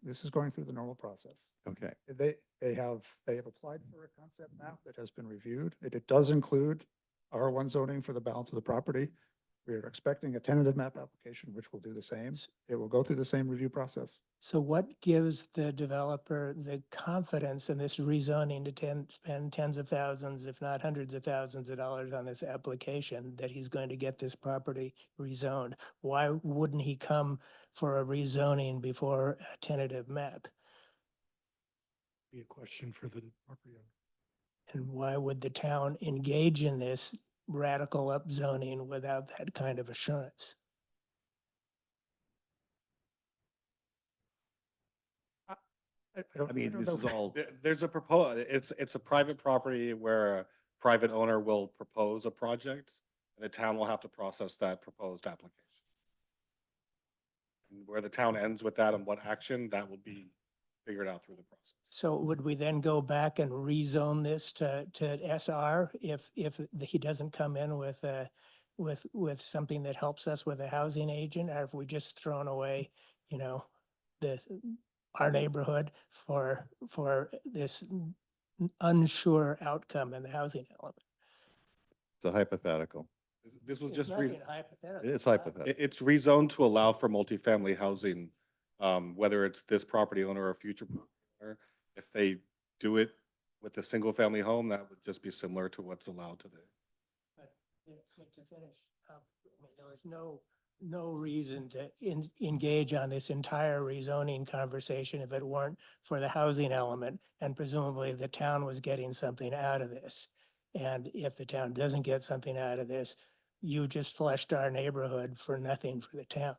through the normal process. okay. They have applied for a concept map that has been reviewed. It does include R1 zoning for the balance of the property. We are expecting a tentative map application, which will do the same. It will go through the same review process. So what gives the developer the confidence in this rezoning to spend tens of thousands, if not hundreds of thousands of dollars on this application, that he's going to get this property rezoned? Why wouldn't he come for a rezoning before a tentative map? Be a question for the property owner. And why would the town engage in this radical upzoning without that kind of assurance? I mean, don't this is know. all, there's a it's a private property where a private owner will propose a project and the town will have to process that proposed application. And where the town ends with that and what action, that will be figured out through the process. So would we then go back and rezone this to SR if he doesn't come in with something that helps us with a housing agent? Or have we just thrown away, our neighborhood for this unsure outcome in the housing element? It's a hypothetical. This was It's just, nothing hypothetical. It's hypothetical. it's rezoned to allow for multifamily housing, whether it's this property owner or a future property owner. If they do it with a single family home, that would just be similar to what's allowed today. But to finish, there was no reason to engage on this entire rezoning conversation if it weren't for the housing element, and presumably the town was getting something out of this. And if the town doesn't get something out of this, you just fleshed our neighborhood for nothing for the town.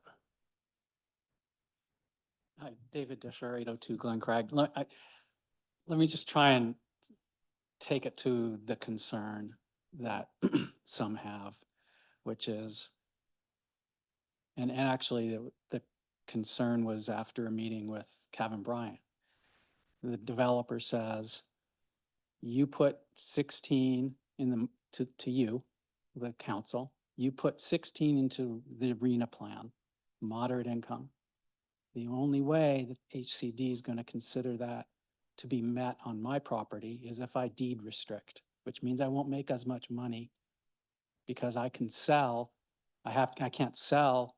Hi, David Disher, 802 Glen Craig. Let me just try and take it to the concern that some have, which is, and actually the concern was after a meeting with Kevin Bryant. The developer says, you put 16 in to you, the council, you put 16 into the arena plan, moderate income. The only way that HCD is going to consider that to be met on my property is if I deed restrict, which means I won't make as much money because I can sell, I can't sell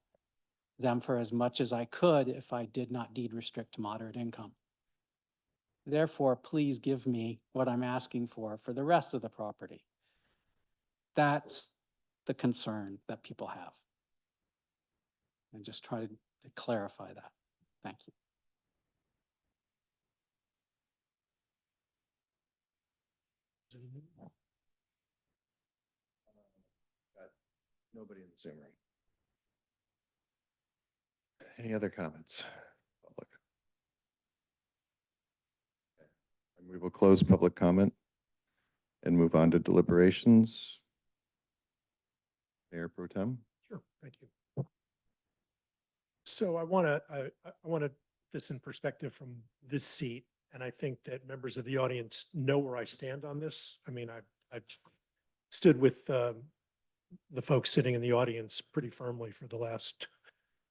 them for as much as I could if I did not deed restrict to moderate income. Therefore, please give me what I'm asking for the rest of the property. That's the concern that people have. And just try to clarify that. Thank you. Nobody in the Zoom room. Any other comments? Public. And we will close public comment and move on to deliberations. Mayor Pro Tem. Sure, thank you. So I want to this in perspective from this seat, and I think that members of the audience know where I stand on this. I mean, I've stood with the folks sitting in the audience pretty firmly for the last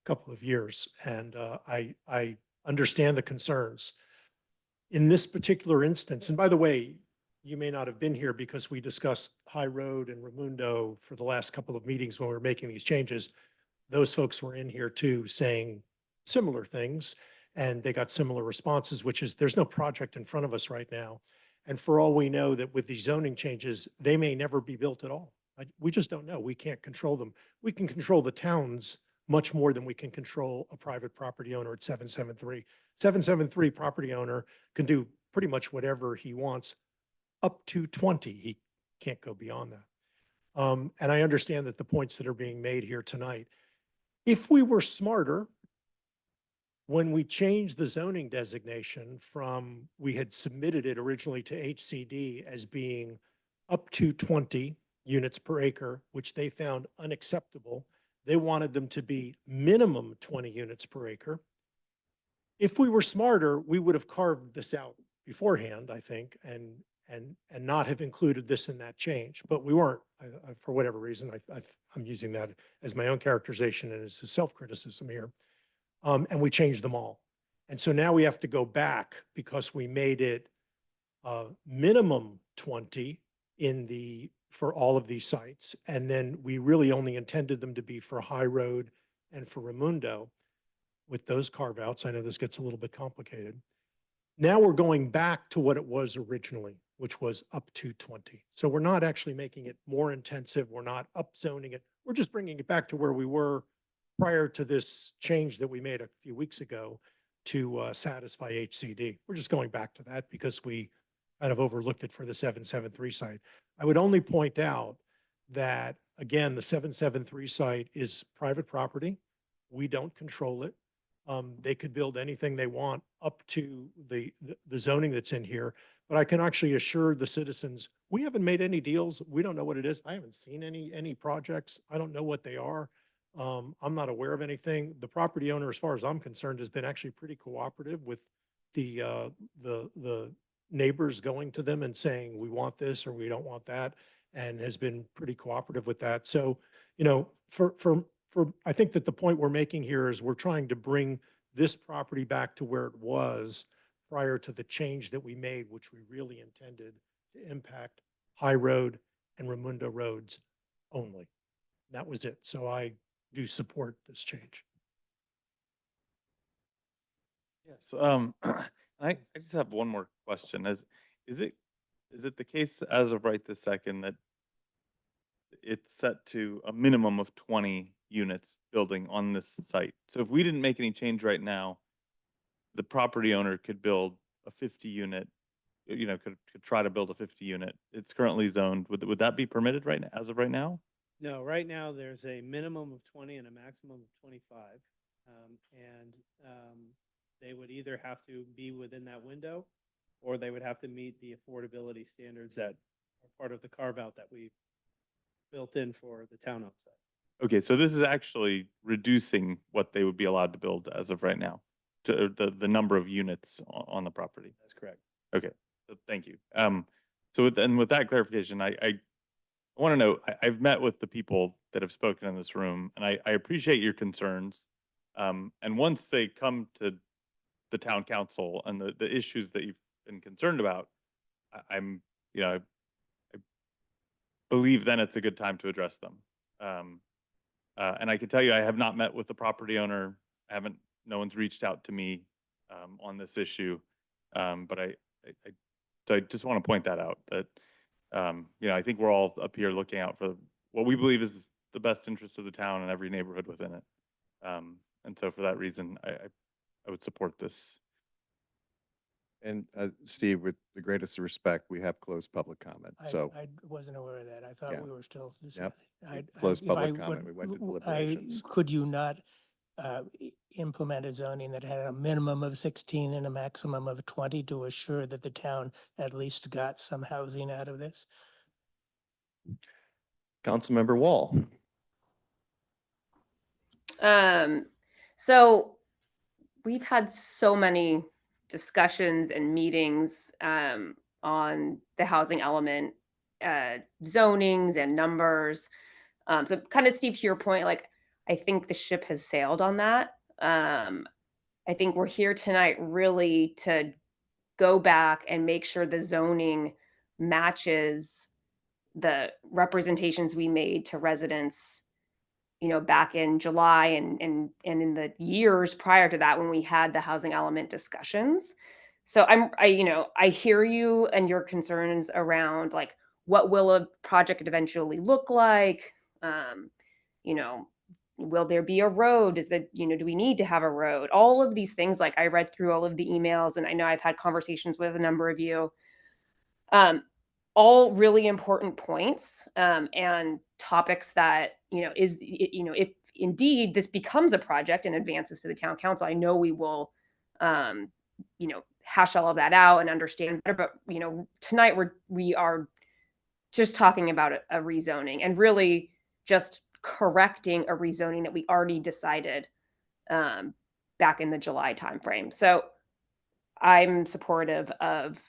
couple of years, and I understand the concerns. In this particular instance, and by the way, you may not have been here because we discussed High Road and Raimundo for the last couple of meetings when we were making these changes. Those folks were in here too, saying similar things, and they got similar responses, which is there's no project in front of us right now. And for all we know that with these zoning changes, they may never be built at all. We just don't know. We can't control them. We can control the towns much more than we can control a private property owner at 773. 773 property owner can do pretty much whatever he wants up to 20. He can't go beyond that. And I understand that the points that are being made here tonight, if we were smarter, when we changed the zoning designation from, we had submitted it originally to HCD as being up to 20 units per acre, which they found unacceptable. They wanted them to be minimum 20 units per acre. If we were smarter, we would have carved this out beforehand, I think, and not have included this in that change, but we weren't. For whatever reason, I'm using that as my own characterization and as a self-criticism here. And we changed them all. And so now we have to go back because we made it minimum 20 for all of these sites. And then we really only intended them to be for High Road and for Raimundo with those carve outs. I know this gets a little bit complicated. Now we're going back to what it was originally, which was up to 20. So we're not actually making it more intensive. We're not upzoning it. We're just bringing it back to where we were prior to this change that we made a few weeks ago to satisfy HCD. We're just going back to that because we kind of overlooked it for the 773 site. I would only point out that, again, the 773 site is private property. We don't control it. They could build anything they want up to the zoning that's in here. But I can actually assure the citizens, we haven't made any deals. We don't know what it is. I haven't seen any projects. I don't know what they are. I'm not aware of anything. The property owner, as far as I'm concerned, has been actually pretty cooperative with the neighbors going to them and saying, we want this or we don't want that, and has been pretty cooperative with that. So, you know, I think that the point we're making here is we're trying to bring this property back to where it was prior to the change that we made, which we really intended to impact High Road and Raimundo roads only. That was it. So I do support this change. Yes, I just have one more question. Is it the case as of right this second that it's set to a minimum of 20 units building on this site? So if we didn't make any change right now, the property owner could build a 50 unit, you know, could try to build a 50 unit. It's currently zoned. Would that be permitted right now, as of right now? No, right now there's a minimum of 20 and a maximum of 25. They would either have to be within that window or they would have to meet the affordability standards that are part of the carve out that we built in for the townhome site. Okay, so this is actually reducing what they would be allowed to build as of right now, to the number of units on the property. That's correct. Okay, so thank you. So with that clarification, I want to know, I've met with the people that have spoken in this room, and I appreciate your concerns. And once they come to the town council and the issues that you've been concerned about, I believe then it's a good time to address them. And I can tell you, I have not met with the property owner. No one's reached out to me on this issue. But I just want to point that out, that I think we're all up here looking out for what we believe is the best interest of the town and every neighborhood within it. And so for that reason, I would support this. And Steve, with the greatest respect, we have closed public comment. So I wasn't aware of that. I Yeah. thought we were still. Yep. I- Closed if I public comment. We went to would- deliberations. Could you not implement a zoning that had a minimum of 16 and a maximum of 20 to assure that the town at least got some housing out of this? Councilmember Wall. So we've had so many discussions and meetings on the housing element, zonings and numbers. So kind of Steve, to your point, like I think the ship has sailed on that. I think we're here tonight really to go back and make sure the zoning matches the representations we made to residents, back in July and in the years prior to that when we had the housing element discussions. So I hear you and your concerns around like what will a project eventually look like? You know, will there be a road? Is that, do we need to have a road? All of these things, like I read through all of the emails and I know I've had conversations with a number of you. All really important points and topics that, if indeed this becomes a project and advances to the town council, I know we will, hash all of that out and understand better. But, tonight we are just talking about a rezoning and really just correcting a rezoning that we already decided back in the July timeframe. So I'm supportive of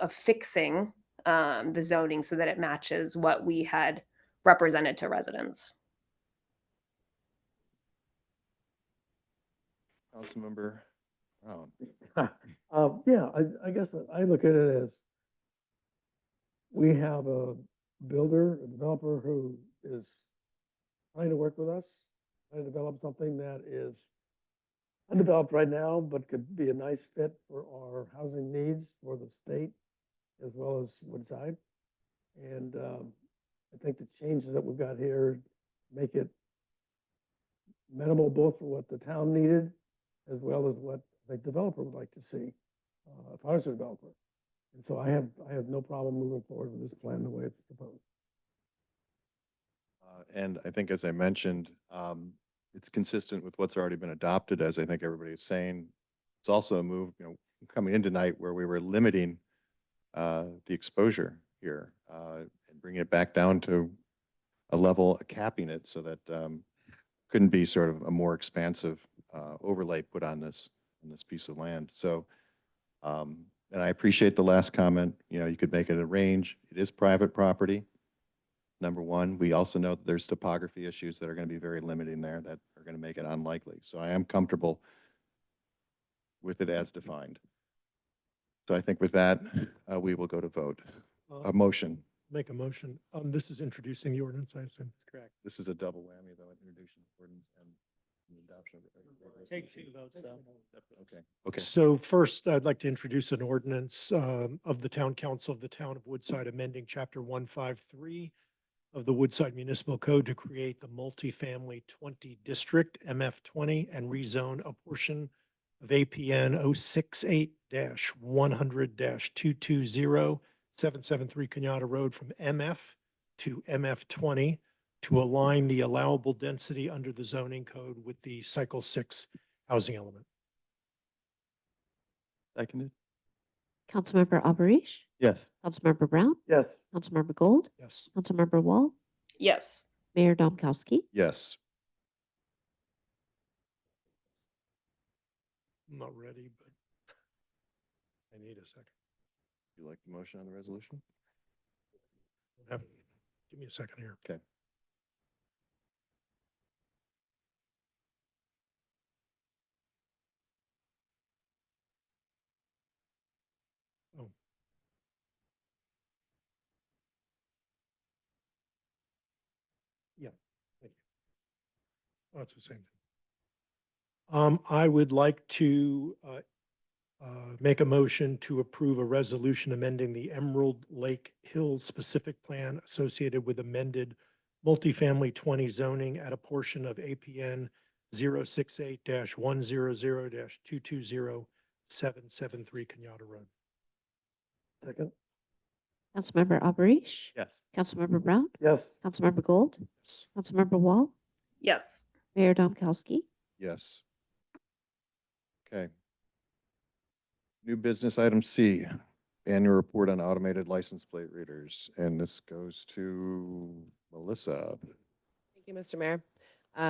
fixing the zoning so that it matches what we had represented to residents. Councilmember Brown. Yeah, I guess I look at it as we have a builder, a developer who is trying to work with us, trying to develop something that is undeveloped right now, but could be a nice fit for our housing needs for the state as well as Woodside. And I think the changes that we've got here make it minimal both for what the town needed as well as what the developer would like to see if I was a developer. And so I have no problem moving forward with this plan the way it's proposed. And I think, as I mentioned, it's consistent with what's already been adopted, as I think everybody is saying. It's also a move, coming in tonight where we were limiting the exposure here and bringing it back down to a level, capping it so that couldn't be sort of a more expansive overlay put on this piece of land. So, and I appreciate the last comment. You could make it a range. It is private property. Number one, we also know that there's topography issues that are going to be very limiting there that are going to make it unlikely. So I am comfortable with it as defined. So I think with that, we will go to vote. A motion. Make a motion. This is introducing the ordinance, I assume. That's correct. This is a double whammy, though, introduction of ordinance and the adoption of it. Take two votes, though. Okay. Okay. So first, I'd like to introduce an ordinance of the Town Council of the Town of Woodside amending Chapter 153 of the Woodside Municipal Code to create the multifamily 20 district, MF20, and rezone a portion of APN 068-100-220 773 Kenyatta Road from MF to MF20 to align the allowable density under the zoning code with the Cycle 6 housing element. Seconded? Councilmember Alberish, Yes. Councilmember Brown, Yes. Councilmember Gold, Yes. Councilmember Wall, Yes. Mayor Domkowski. Yes. I'm not ready, but I need a second. You like the motion on the resolution? Give me a second here. Okay. Oh. Yeah, thank you. Oh, it's the same thing. I would like to make a motion to approve a resolution amending the Emerald Lake Hills specific plan associated with amended multifamily 20 zoning at a portion of APN 068-100-220 773 Kenyatta Road. Second. Councilmember Alberish? Yes. Councilmember Brown? Yes. Councilmember Gold? Councilmember Wall? Yes. Mayor Domkowski? Yes. Okay. New business item C, annual report on automated license plate readers. And this goes to Melissa. Thank you, Mr. Mayor.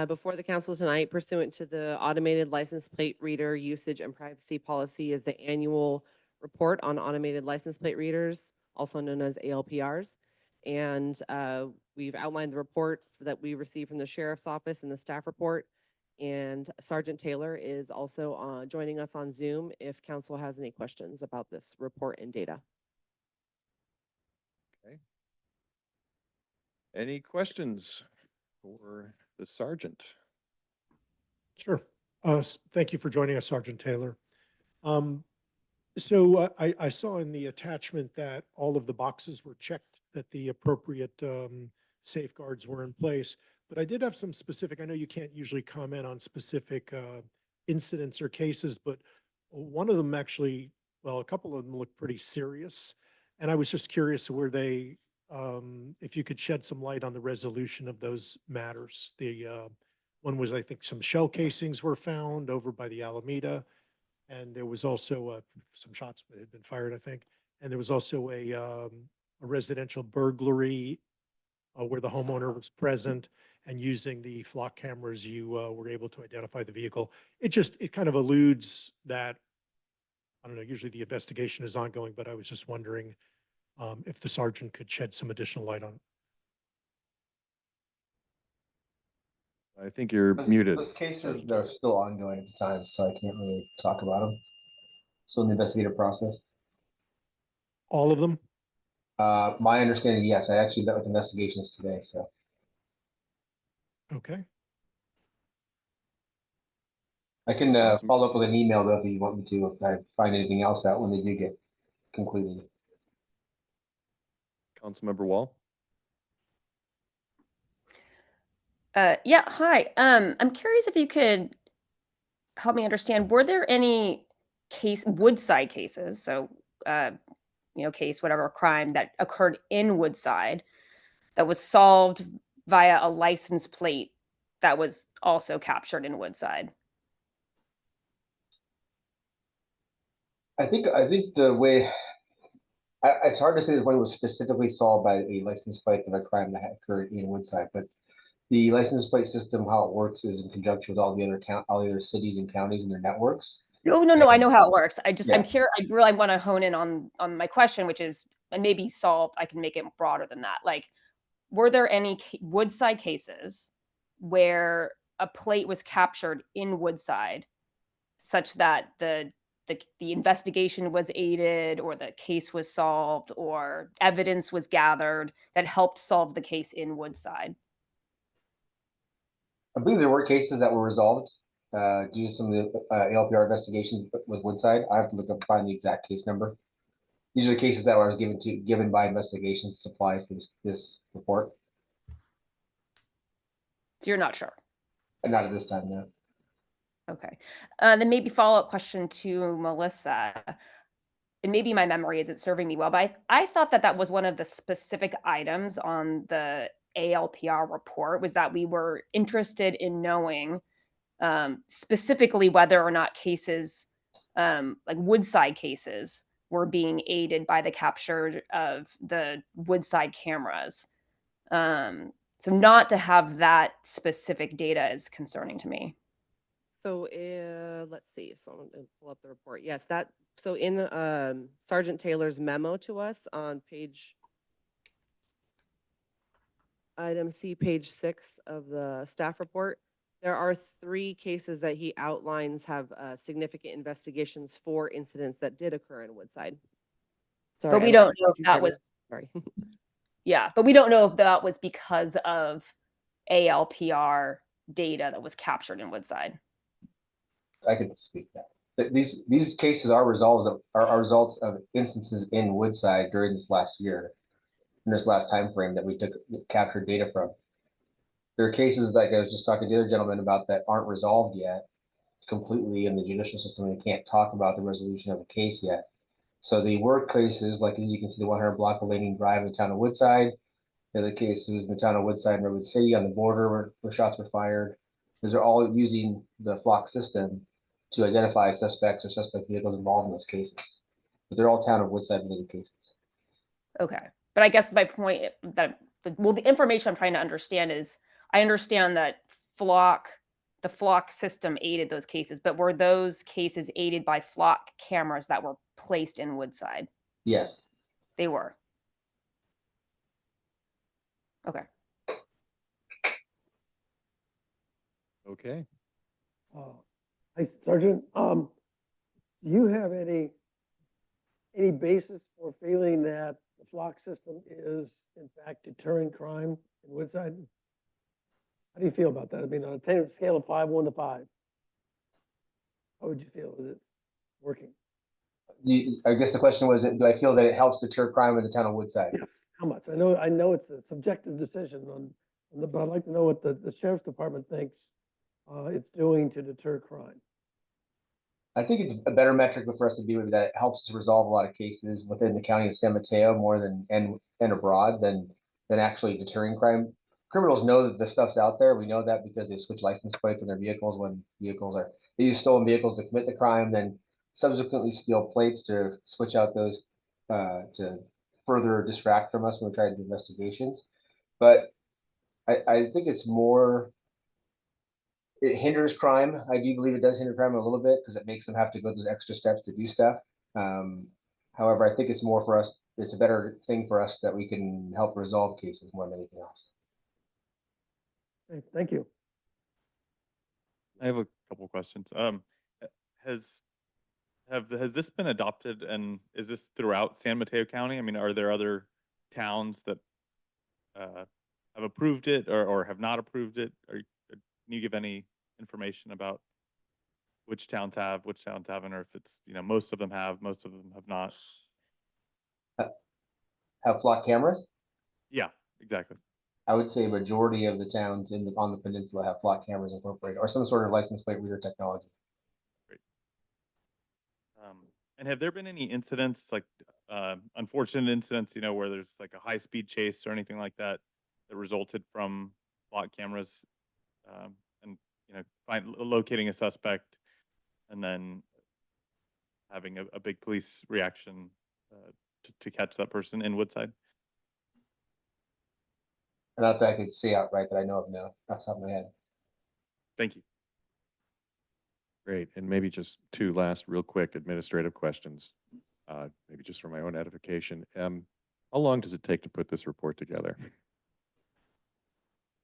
Before the council tonight, pursuant to the automated license plate reader usage and privacy policy, is the annual report on automated license plate readers, also known as ALPRs. And we've outlined the report that we received from the sheriff's office and the staff report. And Sergeant Taylor is also joining us on Zoom if council has any questions about this report and data. Okay. Any questions for the sergeant? Sure. Thank you for joining us, Sergeant Taylor. So I saw in the attachment that all of the boxes were checked, that the appropriate safeguards were in place. But I did have some specific, I know you can't usually comment on specific incidents or cases, but one of them actually, well, a couple of them looked pretty serious. And I was just curious, were they, if you could shed some light on the resolution of those matters. The one was, I think, some shell casings were found over by the Alameda. And there was also some shots that had been fired, I think. And there was also a residential burglary where the homeowner was present, and using the flock cameras, you were able to identify the vehicle. It kind of alludes that, I don't know, usually the investigation is ongoing, but I was just wondering if the sergeant could shed some additional light on it. I think you're muted. Those cases are still ongoing at the time, so I can't really talk about them. So in the investigative process. All of them? My understanding, yes. I actually met with investigations today, so. Okay. I can follow up with an email though if you want me to, if I find anything else out when they do get concluded. Councilmember Wall? Yeah, hi. I'm curious if you could help me understand, were there any Woodside cases, so, case, whatever crime that occurred in Woodside that was solved via a license plate that was also captured in Woodside? I think the way, it's hard to say that one was specifically solved by a license plate of a crime that had occurred in Woodside, but the license plate system, how it works is in conjunction with all the other cities and counties and their networks. No, I know how it works. I'm Yeah. curious. I really want to hone in on my question, which is, and maybe solved, I can make it broader than that. Like, were there any Woodside cases where a plate was captured in Woodside such that the investigation was aided, or the case was solved, or evidence was gathered that helped solve the case in Woodside? I believe there were cases that were resolved due to some of the ALPR investigations with Woodside. I have to look up, find the exact case number. These are cases that I was given by investigations supply for this report. So you're not sure? And not at this time, no. Okay. Then maybe follow-up question to Melissa. And maybe my memory isn't serving me well, but I thought that was one of the specific items on the ALPR report, was that we were interested in knowing specifically whether or not cases, like Woodside cases, were being aided by the capture of the Woodside cameras. So not to have that specific data is concerning to me. So let's see. So I'm going to pull up the report. Yes, so in Sergeant Taylor's memo to us on item C, page 6 of the staff report, there are 3 cases that he outlines have significant investigations for incidents that did occur in Woodside. Sorry, But we don't know if that was, sorry. yeah, but we don't know if that was because of ALPR data that was captured in Woodside. I could speak that. These cases are results of instances in Woodside during this last year, in this last time frame that we captured data from. There are cases, like I was just talking to the other gentleman about, that aren't resolved yet. completely in the judicial system and can't talk about the resolution of a case yet. So the work cases, like as you can see, the 100 block of Laning Drive in the town of Woodside, the other case was in the town of Woodside and Redwood City on the border where shots were fired. Those are all using the flock system to identify suspects or suspect vehicles involved in those cases. But they're all town of Woodside related cases. Okay. But I guess my point that, well, the information I'm trying to understand is, I understand that the flock system aided those cases, but were those cases aided by flock cameras that were placed in Woodside? Yes. They were. Okay. Okay. Hey, Sergeant, do you have any basis for feeling that the flock system is in fact deterring crime in Woodside? How do you feel about that? I mean, on a scale of 1 to 5, how would you feel? Is it working? I guess the question was, do I feel that it helps deter crime in the town of Woodside? Yes. How much? I know it's a subjective decision but I'd like to know what the sheriff's department thinks it's doing to deter crime. I think it's a better metric for us to be with that it helps to resolve a lot of cases within the county of San Mateo more than and abroad than actually deterring crime. Criminals know that the stuff's out there. We know that because they switch license plates on their vehicles when they use stolen vehicles to commit the crime, then subsequently steal plates to switch out those to further distract from us when we try to do investigations. But I think it's more, it hinders crime. I do believe it does hinder crime a little bit because it makes them have to go those extra steps to do stuff. However, I think it's more for us, it's a better thing for us that we can help resolve cases more than anything else. Okay, thank you. I have a couple questions. Has this been adopted, and is this throughout San Mateo County? I mean, are there other towns that have approved it or have not approved it? Can you give any information about which towns have, which towns haven't, or if it's, most of them have, most of them have not? Have flock cameras? Yeah, exactly. I would say a majority of the towns on the peninsula have flock cameras incorporated or some sort of license plate reader technology. Great. And have there been any incidents, like unfortunate incidents, where there's like a high-speed chase or anything like that that resulted from flock cameras, and locating a suspect and then having a big police reaction to catch that person in Woodside? Not that I could say outright that I know of, no, off the top of my head. Thank you. Great. And maybe just two last real quick administrative questions, maybe just for my own edification. How long does it take to put this report together?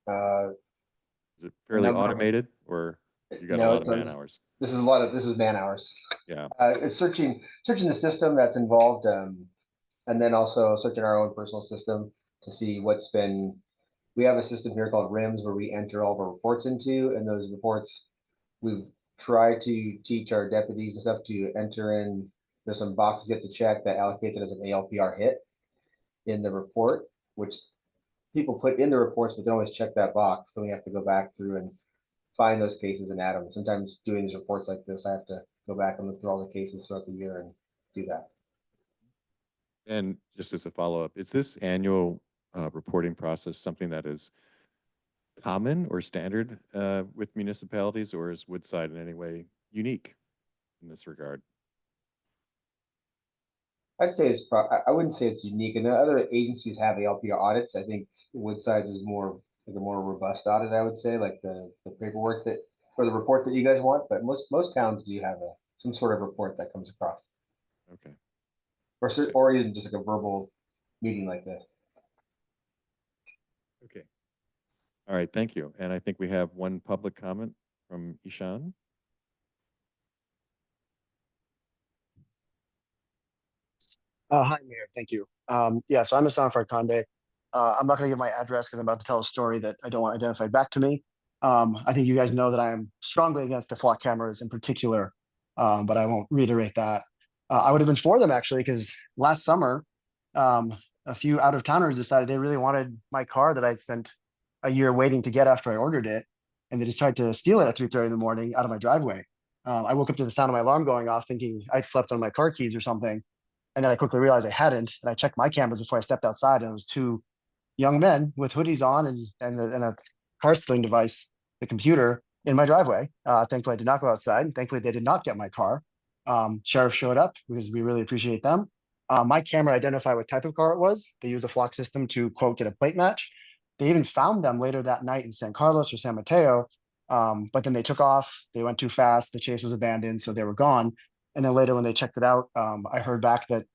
Is it fairly automated, or you got a lot of man hours? This is man hours. Yeah. It's searching the system that's involved, and then also searching our own personal system to see what's been. We have a system here called RIMS where we enter all of our reports into, and those reports we've tried to teach our deputies and stuff to enter in. There's some boxes you have to check that allocates it as an ALPR hit in the report, which people put in the reports, but don't always check that box. So we have to go back through and find those cases and add them. Sometimes doing these reports like this, I have to go back and look through all the cases throughout the year and do that. And just as a follow-up, is this annual reporting process something that is common or standard with municipalities, or is Woodside in any way unique in this regard? I'd say I wouldn't say it's unique, and the other agencies have ALPR audits. I think Woodside's is more like a more robust audit. I would say, like the paperwork or the report that you guys want, but most towns do have some sort of report that comes across. Okay. Or even just like a verbal meeting like this. Okay. All right, thank you. And I think we have one public comment from Ishan. Hi, Mayor. Thank you. Yeah, so I'm Hassan Farkande. I'm not going to give my address because I'm about to tell a story that I don't want identified back to me. I think you guys know that I am strongly against the flock cameras in particular, but I won't reiterate that. I would have been for them actually, because last summer, a few out-of-towners decided they really wanted my car that I'd spent a year waiting to get after I ordered it, and they just tried to steal it at 3:30 in the morning out of my driveway. I woke up to the sound of my alarm going off thinking I'd slept on my car keys or something. And then I quickly realized I hadn't. And I checked my cameras before I stepped outside, and it was two young men with hoodies on and a car stealing device, the computer, in my driveway. Thankfully, I did not go outside. And thankfully, they did not get my car. Sheriff showed up because we really appreciate them. My camera identified what type of car it was. They used the Flock system to, quote, get a plate match. They even found them later that night in San Carlos or San Mateo. But then they took off. They went too fast. The chase was abandoned, so they were gone. And then later when they checked it out, I heard back that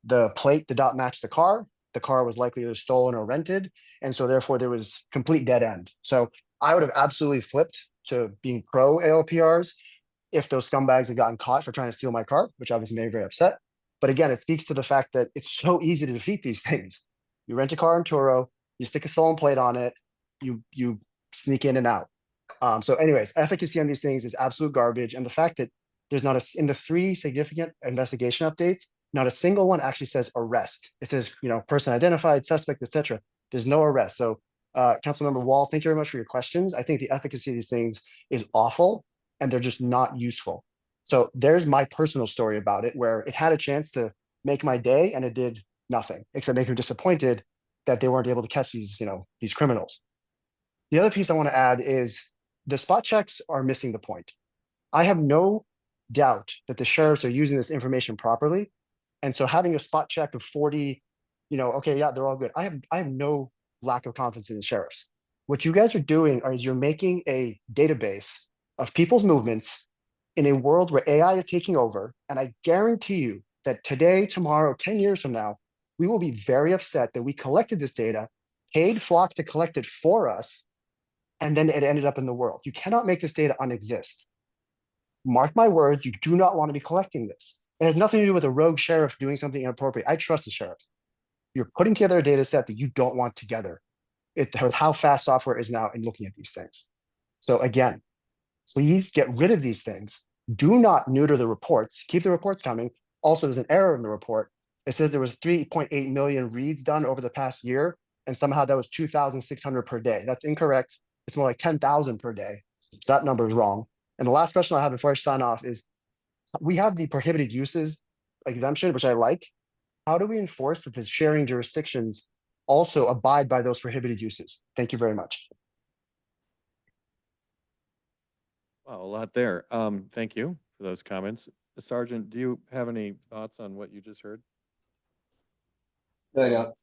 the plate did not match the car. The car was likely either stolen or rented. And so therefore there was complete dead end. So I would have absolutely flipped to being pro ALPRs if those scumbags had gotten caught for trying to steal my car, which obviously made me very upset. But again, it speaks to the fact that it's so easy to defeat these things. You rent a car in Turo, you stick a stolen plate on it, you sneak in and out. So anyways, efficacy on these things is absolute garbage. And the fact that there's not in the 3 significant investigation updates, not a single one actually says arrest. It says, person identified, suspect, etc. There's no arrest. So Councilmember Wall, thank you very much for your questions. I think the efficacy of these things is awful and they're just not useful. So there's my personal story about it, where it had a chance to make my day and it did nothing, except make me disappointed that they weren't able to catch these criminals. The other piece I want to add is the spot checks are missing the point. I have no doubt that the sheriffs are using this information properly. And so having a spot check of 40, okay, yeah, they're all good. I have no lack of confidence in the sheriffs. What you guys are doing is you're making a database of people's movements in a world where AI is taking over. And I guarantee you that today, tomorrow, 10 years from now, we will be very upset that we collected this data, paid Flock to collect it for us, and then it ended up in the world. You cannot make this data unexist. Mark my words, you do not want to be collecting this. It has nothing to do with a rogue sheriff doing something inappropriate. I trust the sheriff. You're putting together a data set that you don't want together. How fast software is now in looking at these things. So again, please get rid of these things. Do not neuter the reports. Keep the reports coming. Also, there's an error in the report. It says there was 3.8 million reads done over the past year, and somehow that was 2,600 per day. That's incorrect. It's more like 10,000 per day. So that number is wrong. And the last question I have before I sign off is, we have the prohibited uses exemption, which I like. How do we enforce that the sharing jurisdictions also abide by those prohibited uses? Thank you very much. Wow, a lot there. Thank you for those comments. Sergeant, do you have any thoughts on what you just heard? No, I don't.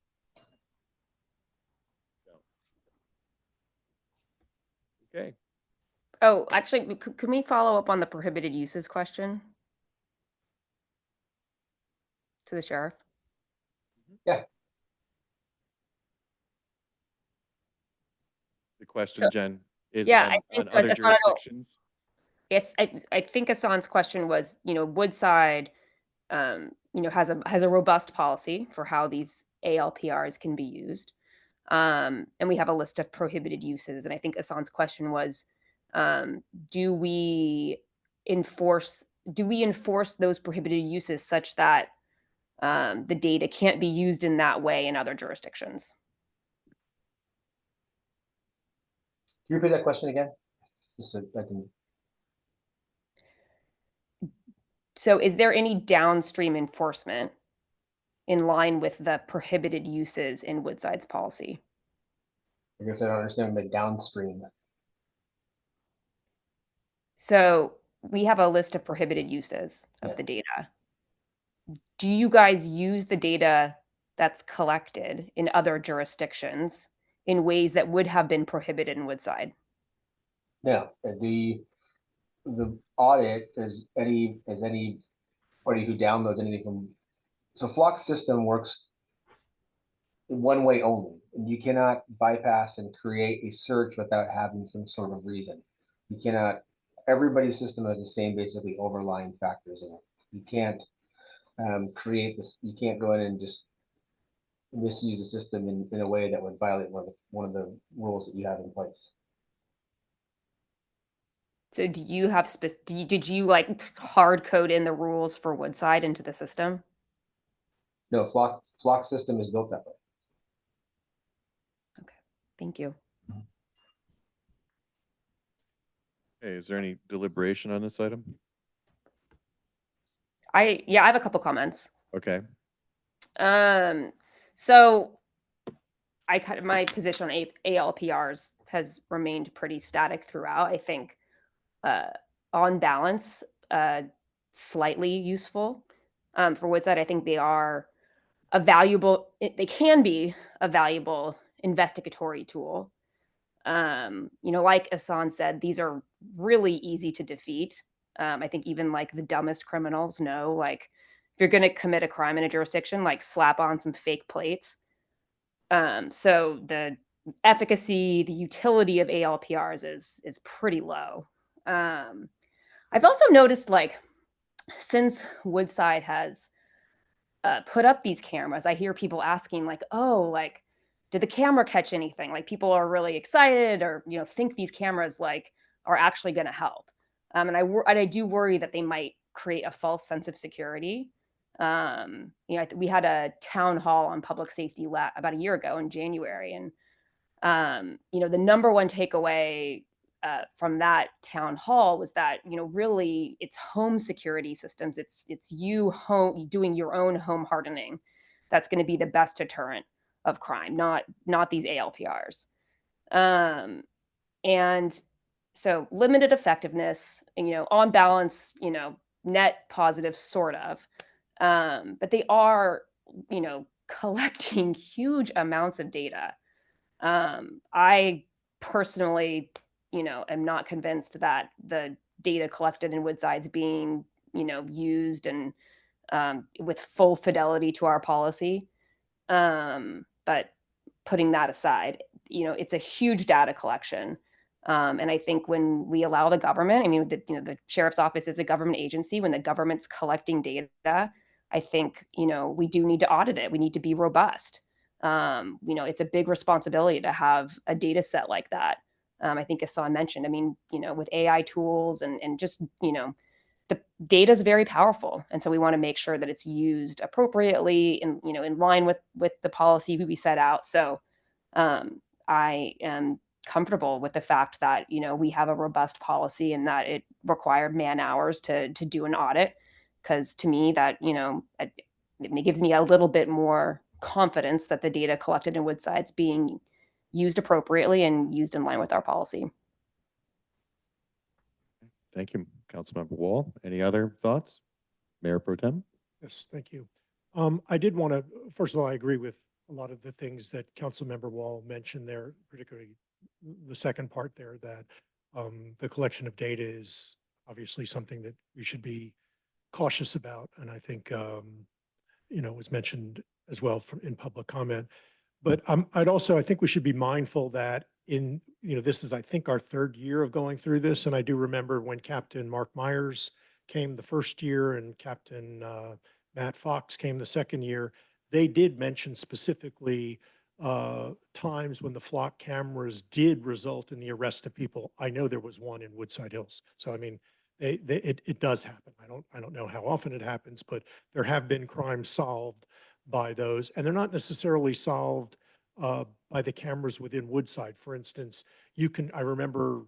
Okay. Oh, actually, can we follow up on the prohibited uses question to the sheriff? Yeah. The question, So- Jen, is Yeah, on, I think on other it's not at all- jurisdictions? If I think Hassan's question was, Woodside, has a robust policy for how these ALPRs can be used. And we have a list of prohibited uses. And I think Hassan's question was, do we enforce those prohibited uses such that the data can't be used in that way in other jurisdictions? Can you repeat that question again? Just so I can. So is there any downstream enforcement in line with the prohibited uses in Woodside's policy? I guess I don't understand the downstream. So we have a list of prohibited uses of the data. Do you guys use the data that's collected in other jurisdictions in ways that would have been prohibited in Woodside? No, the audit is anybody who downloads anything from. So Flock system works in one way only, and you cannot bypass and create a search without having some sort of reason. You cannot. Everybody's system has the same basically overlying factors in it. You can't create this. You can't go in and just misuse the system in a way that would violate one of the rules that you have in place. So do you have did you like hard code in the rules for Woodside into the system? No, Flock system is built that way. Thank you. Okay, is there any deliberation on this item? I have a couple comments. Okay. So my position on ALPRs has remained pretty static throughout. I think, on balance, slightly useful. For Woodside, I think they are they can be a valuable investigatory tool. Like Asan said, these are really easy to defeat. I think even like the dumbest criminals know, like, if you're going to commit a crime in a jurisdiction, like, slap on some fake plates. So the efficacy, the utility of ALPRs is pretty low. I've also noticed, like, since Woodside has put up these cameras, I hear people asking, like, oh, like, did the camera catch anything? Like, people are really excited, or think these cameras, like, are actually going to help. And I do worry that they might create a false sense of security. We had a town hall on public safety about a year ago in January, and the number one takeaway from that town hall was that really it's home security systems. It's you doing your own home hardening that's going to be the best deterrent of crime, not these ALPRs. And so limited effectiveness, on balance, net positive, sort of. But they are, collecting huge amounts of data. I personally, am not convinced that the data collected in Woodside's being, used and with full fidelity to our policy. But putting that aside, it's a huge data collection. And I think when we allow the government, the sheriff's office is a government agency. When the government's collecting data, I think, we do need to audit it. We need to be robust. It's a big responsibility to have a data set like that. I think Asan mentioned, with AI tools and just, the data is very powerful. And so we want to make sure that it's used appropriately and, in line with the policy we set out. So I am comfortable with the fact that, we have a robust policy and that it required man hours to do an audit. Because to me, that, it gives me a little bit more confidence that the data collected in Woodside's being used appropriately and used in line with our policy. Thank you, Councilmember Wall. Any other thoughts? Mayor Pro Tem? Yes, thank you. I did want to, first of all, I agree with a lot of the things that Councilmember Wall mentioned there, particularly the second part there, that the collection of data is obviously something that we should be cautious about. And I think, was mentioned as well in public comment. But I think we should be mindful that this is, I think, our third year of going through this. And I do remember when Captain Mark Myers came the first year and Captain Matt Fox came the second year, they did mention specifically times when the flock cameras did result in the arrest of people. I know there was one in Woodside Hills. So, it does happen. I don't know how often it happens, but there have been crimes solved by those, and they're not necessarily solved by the cameras within Woodside. For instance, I remember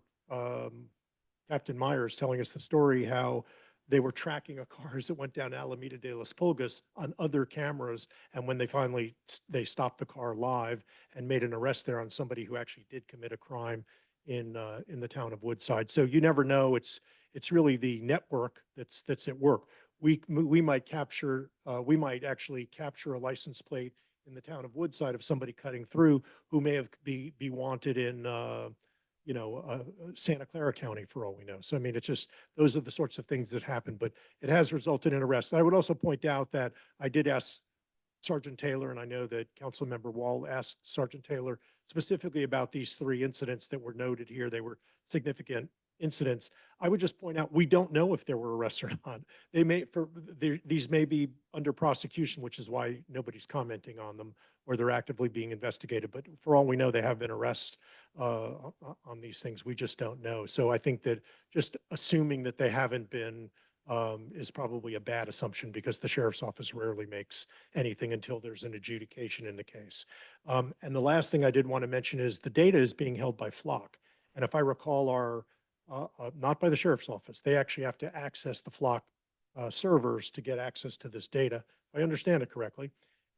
Captain Myers telling us the story how they were tracking a car as it went down Alameda de las Pulgas on other cameras, and when they stopped the car live and made an arrest there on somebody who actually did commit a crime in the town of Woodside. So you never know. It's really the network that's at work. We might actually capture a license plate in the town of Woodside of somebody cutting through who may have be wanted in Santa Clara County for all we know. So it's just, those are the sorts of things that happen, but it has resulted in arrests. I would also point out that I did ask Sergeant Taylor, and I know that Councilmember Wall asked Sergeant Taylor specifically about these 3 incidents that were noted here. They were significant incidents. I would just point out, we don't know if there were arrests or not. These may be under prosecution, which is why nobody's commenting on them, or they're actively being investigated. But for all we know, they have been arrests on these things. We just don't know. So I think that just assuming that they haven't been is probably a bad assumption, because the sheriff's office rarely makes anything until there's an adjudication in the case. And the last thing I did want to mention is the data is being held by Flock. And if I recall, not by the sheriff's office, they actually have to access the Flock servers to get access to this data, if I understand it correctly.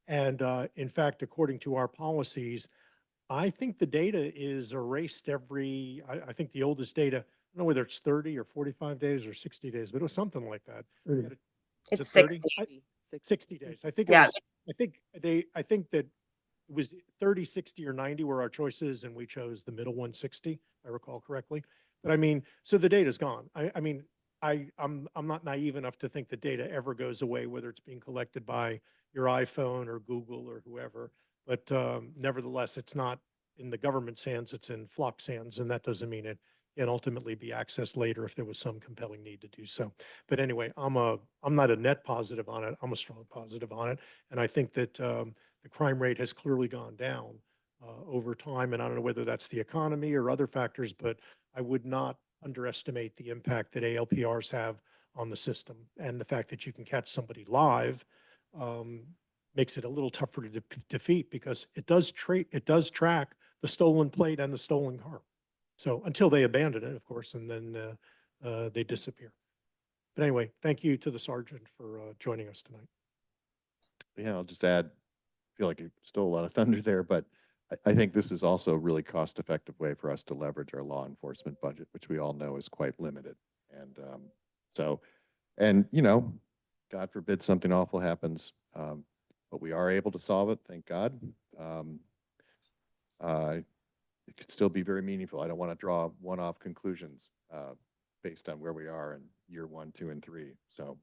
And in fact, according to our policies, I think the data is erased I think the oldest data, I don't know whether it's 30 or 45 days or 60 days, but it was something like that. Thirty. Is It's it 30? 60. 60 days. I think it Yeah. was, I think that it was 30, 60, or 90 were our choices, and we chose the middle one, 60, if I recall correctly. But I mean, so the data's gone. I mean, I'm not naive enough to think the data ever goes away, whether it's being collected by your iPhone or Google or whoever. But nevertheless, it's not in the government's hands, it's in Flock's hands, and that doesn't mean it can ultimately be accessed later if there was some compelling need to do so. But anyway, I'm not a net positive on it. I'm a strong positive on it. And I think that the crime rate has clearly gone down over time. And I don't know whether that's the economy or other factors, but I would not underestimate the impact that ALPRs have on the system. And the fact that you can catch somebody live makes it a little tougher to defeat, because it does track the stolen plate and the stolen car. So until they abandon it, of course, and then they disappear. But anyway, thank you to the sergeant for joining us tonight. Yeah, I'll just add, I feel like you stole a lot of thunder there, but I think this is also a really cost-effective way for us to leverage our law enforcement budget, which we all know is quite limited. And and you know, God forbid something awful happens, but we are able to solve it, thank God. It could still be very meaningful. I don't want to draw one-off conclusions based on where we are in year 1, 2, and 3. So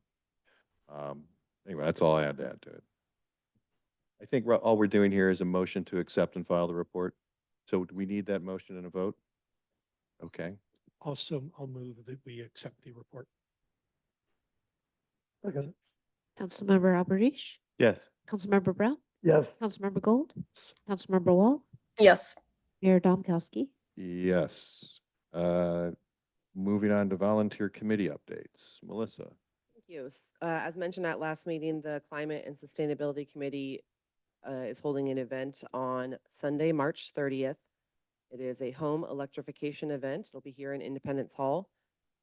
anyway, that's all I had to add to it. I think all we're doing here is a motion to accept and file the report. So do we need that motion and a vote? Okay. Also, I'll move that we accept the report. Second. Councilmember Alberish, Yes. Councilmember Brown, Yes. Councilmember Gold, Councilmember Wall, Yes. Mayor Domkowski. Yes. Moving on to volunteer committee updates. Melissa. Thank you. As mentioned at last meeting, the Climate and Sustainability Committee is holding an event on Sunday, March 30th. It is a home electrification event. It'll be here in Independence Hall.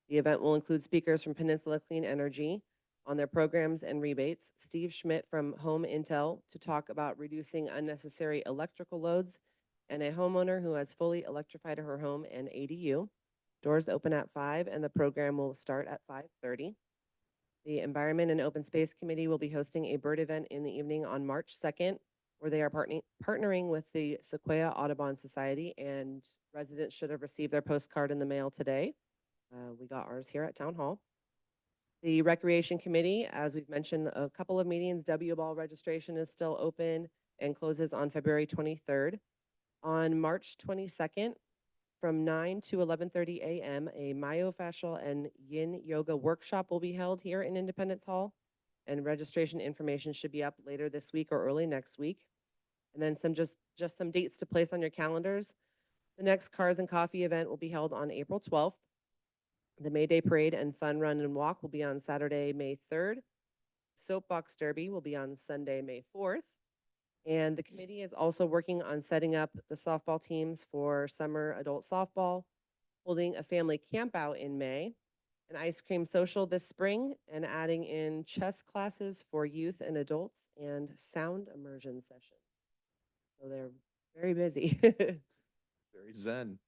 The event will include speakers from Peninsula Clean Energy on their programs and rebates, Steve Schmidt from Home Intel to talk about reducing unnecessary electrical loads, and a homeowner who has fully electrified her home and ADU. Doors open at 5 and the program will start at 5:30. The Environment and Open Space Committee will be hosting a bird event in the evening on March 2nd, where they are partnering with the Sequoia Audubon Society, and residents should have received their postcard in the mail today. We got ours here at Town Hall. The Recreation Committee, as we've mentioned a couple of meetings, W Ball registration is still open and closes on February 23rd. On March 22nd, from 9 to 11:30 a.m., a myofascial and yin yoga workshop will be held here in Independence Hall, and registration information should be up later this week or early next week. And then just some dates to place on your calendars. The next Cars and Coffee event will be held on April 12th. The May Day Parade and Fun Run and Walk will be on Saturday, May 3rd. Soapbox Derby will be on Sunday, May 4th. And the committee is also working on setting up the softball teams for summer adult softball, holding a family camp out in May, an ice cream social this spring, and adding in chess classes for youth and adults and sound immersion sessions. So they're very busy. Very zen.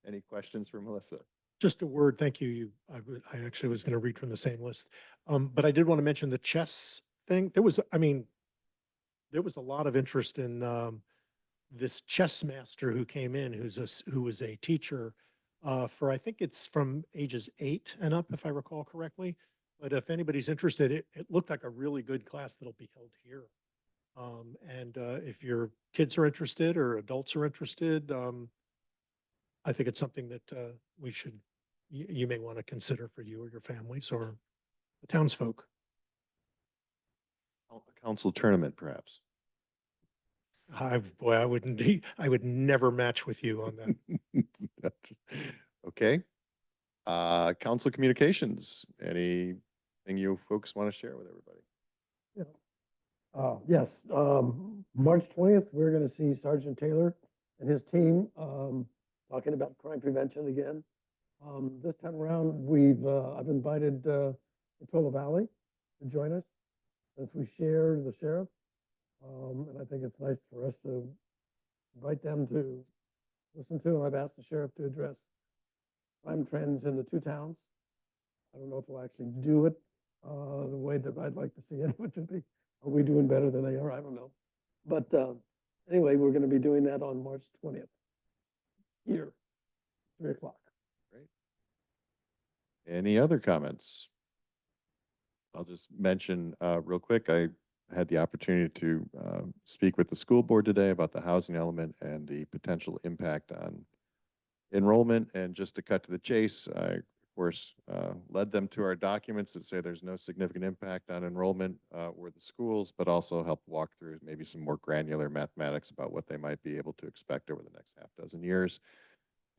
Any questions for Melissa? Just a word, thank you. I actually was going to read from the same list. But I did want to mention the chess thing. There was a lot of interest in this chess master who came in, who was a teacher for, I think it's from ages 8 and up, if I recall correctly. But if anybody's interested, it looked like a really good class that'll be held here. And if your kids are interested or adults are interested, I think it's something that you may want to consider for you or your families or the townsfolk. A council tournament, perhaps. I would never match with you on that. Okay. Council communications. Anything you folks want to share with everybody? Yes, March 20th, we're going to see Sergeant Taylor and his team talking about crime prevention again. This time around, I've invited Portola Valley to join us, since we share the sheriff. And I think it's nice for us to invite them to listen to, and I've asked the sheriff to address crime trends in the two towns. I don't know if we'll actually do it the way that I'd like to see it, which would be, are we doing better than they are? I don't know. But anyway, we're going to be doing that on March 20th here, 3 o'clock. Any other comments? I'll just mention real quick, I had the opportunity to speak with the school board today about the housing element and the potential impact on enrollment. And just to cut to the chase, I, of course, led them to our documents that say there's no significant impact on enrollment or the schools, but also helped walk through maybe some more granular mathematics about what they might be able to expect over the next half dozen years,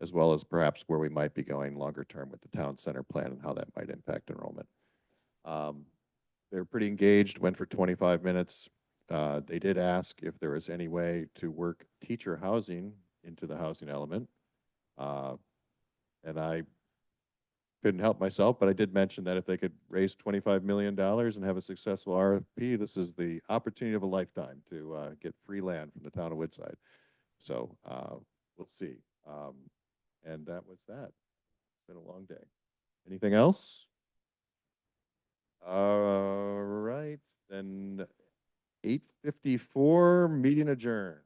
as well as perhaps where we might be going longer term with the town center plan and how that might impact enrollment. They were pretty engaged, went for 25 minutes. They did ask if there was any way to work teacher housing into the housing element. And I couldn't help myself, but I did mention that if they could raise $25 million and have a successful RFP, this is the opportunity of a lifetime to get free land from the town of Woodside. So we'll see. And that was that. It's been a long day. Anything else? All right, then 8:54, meeting adjourned.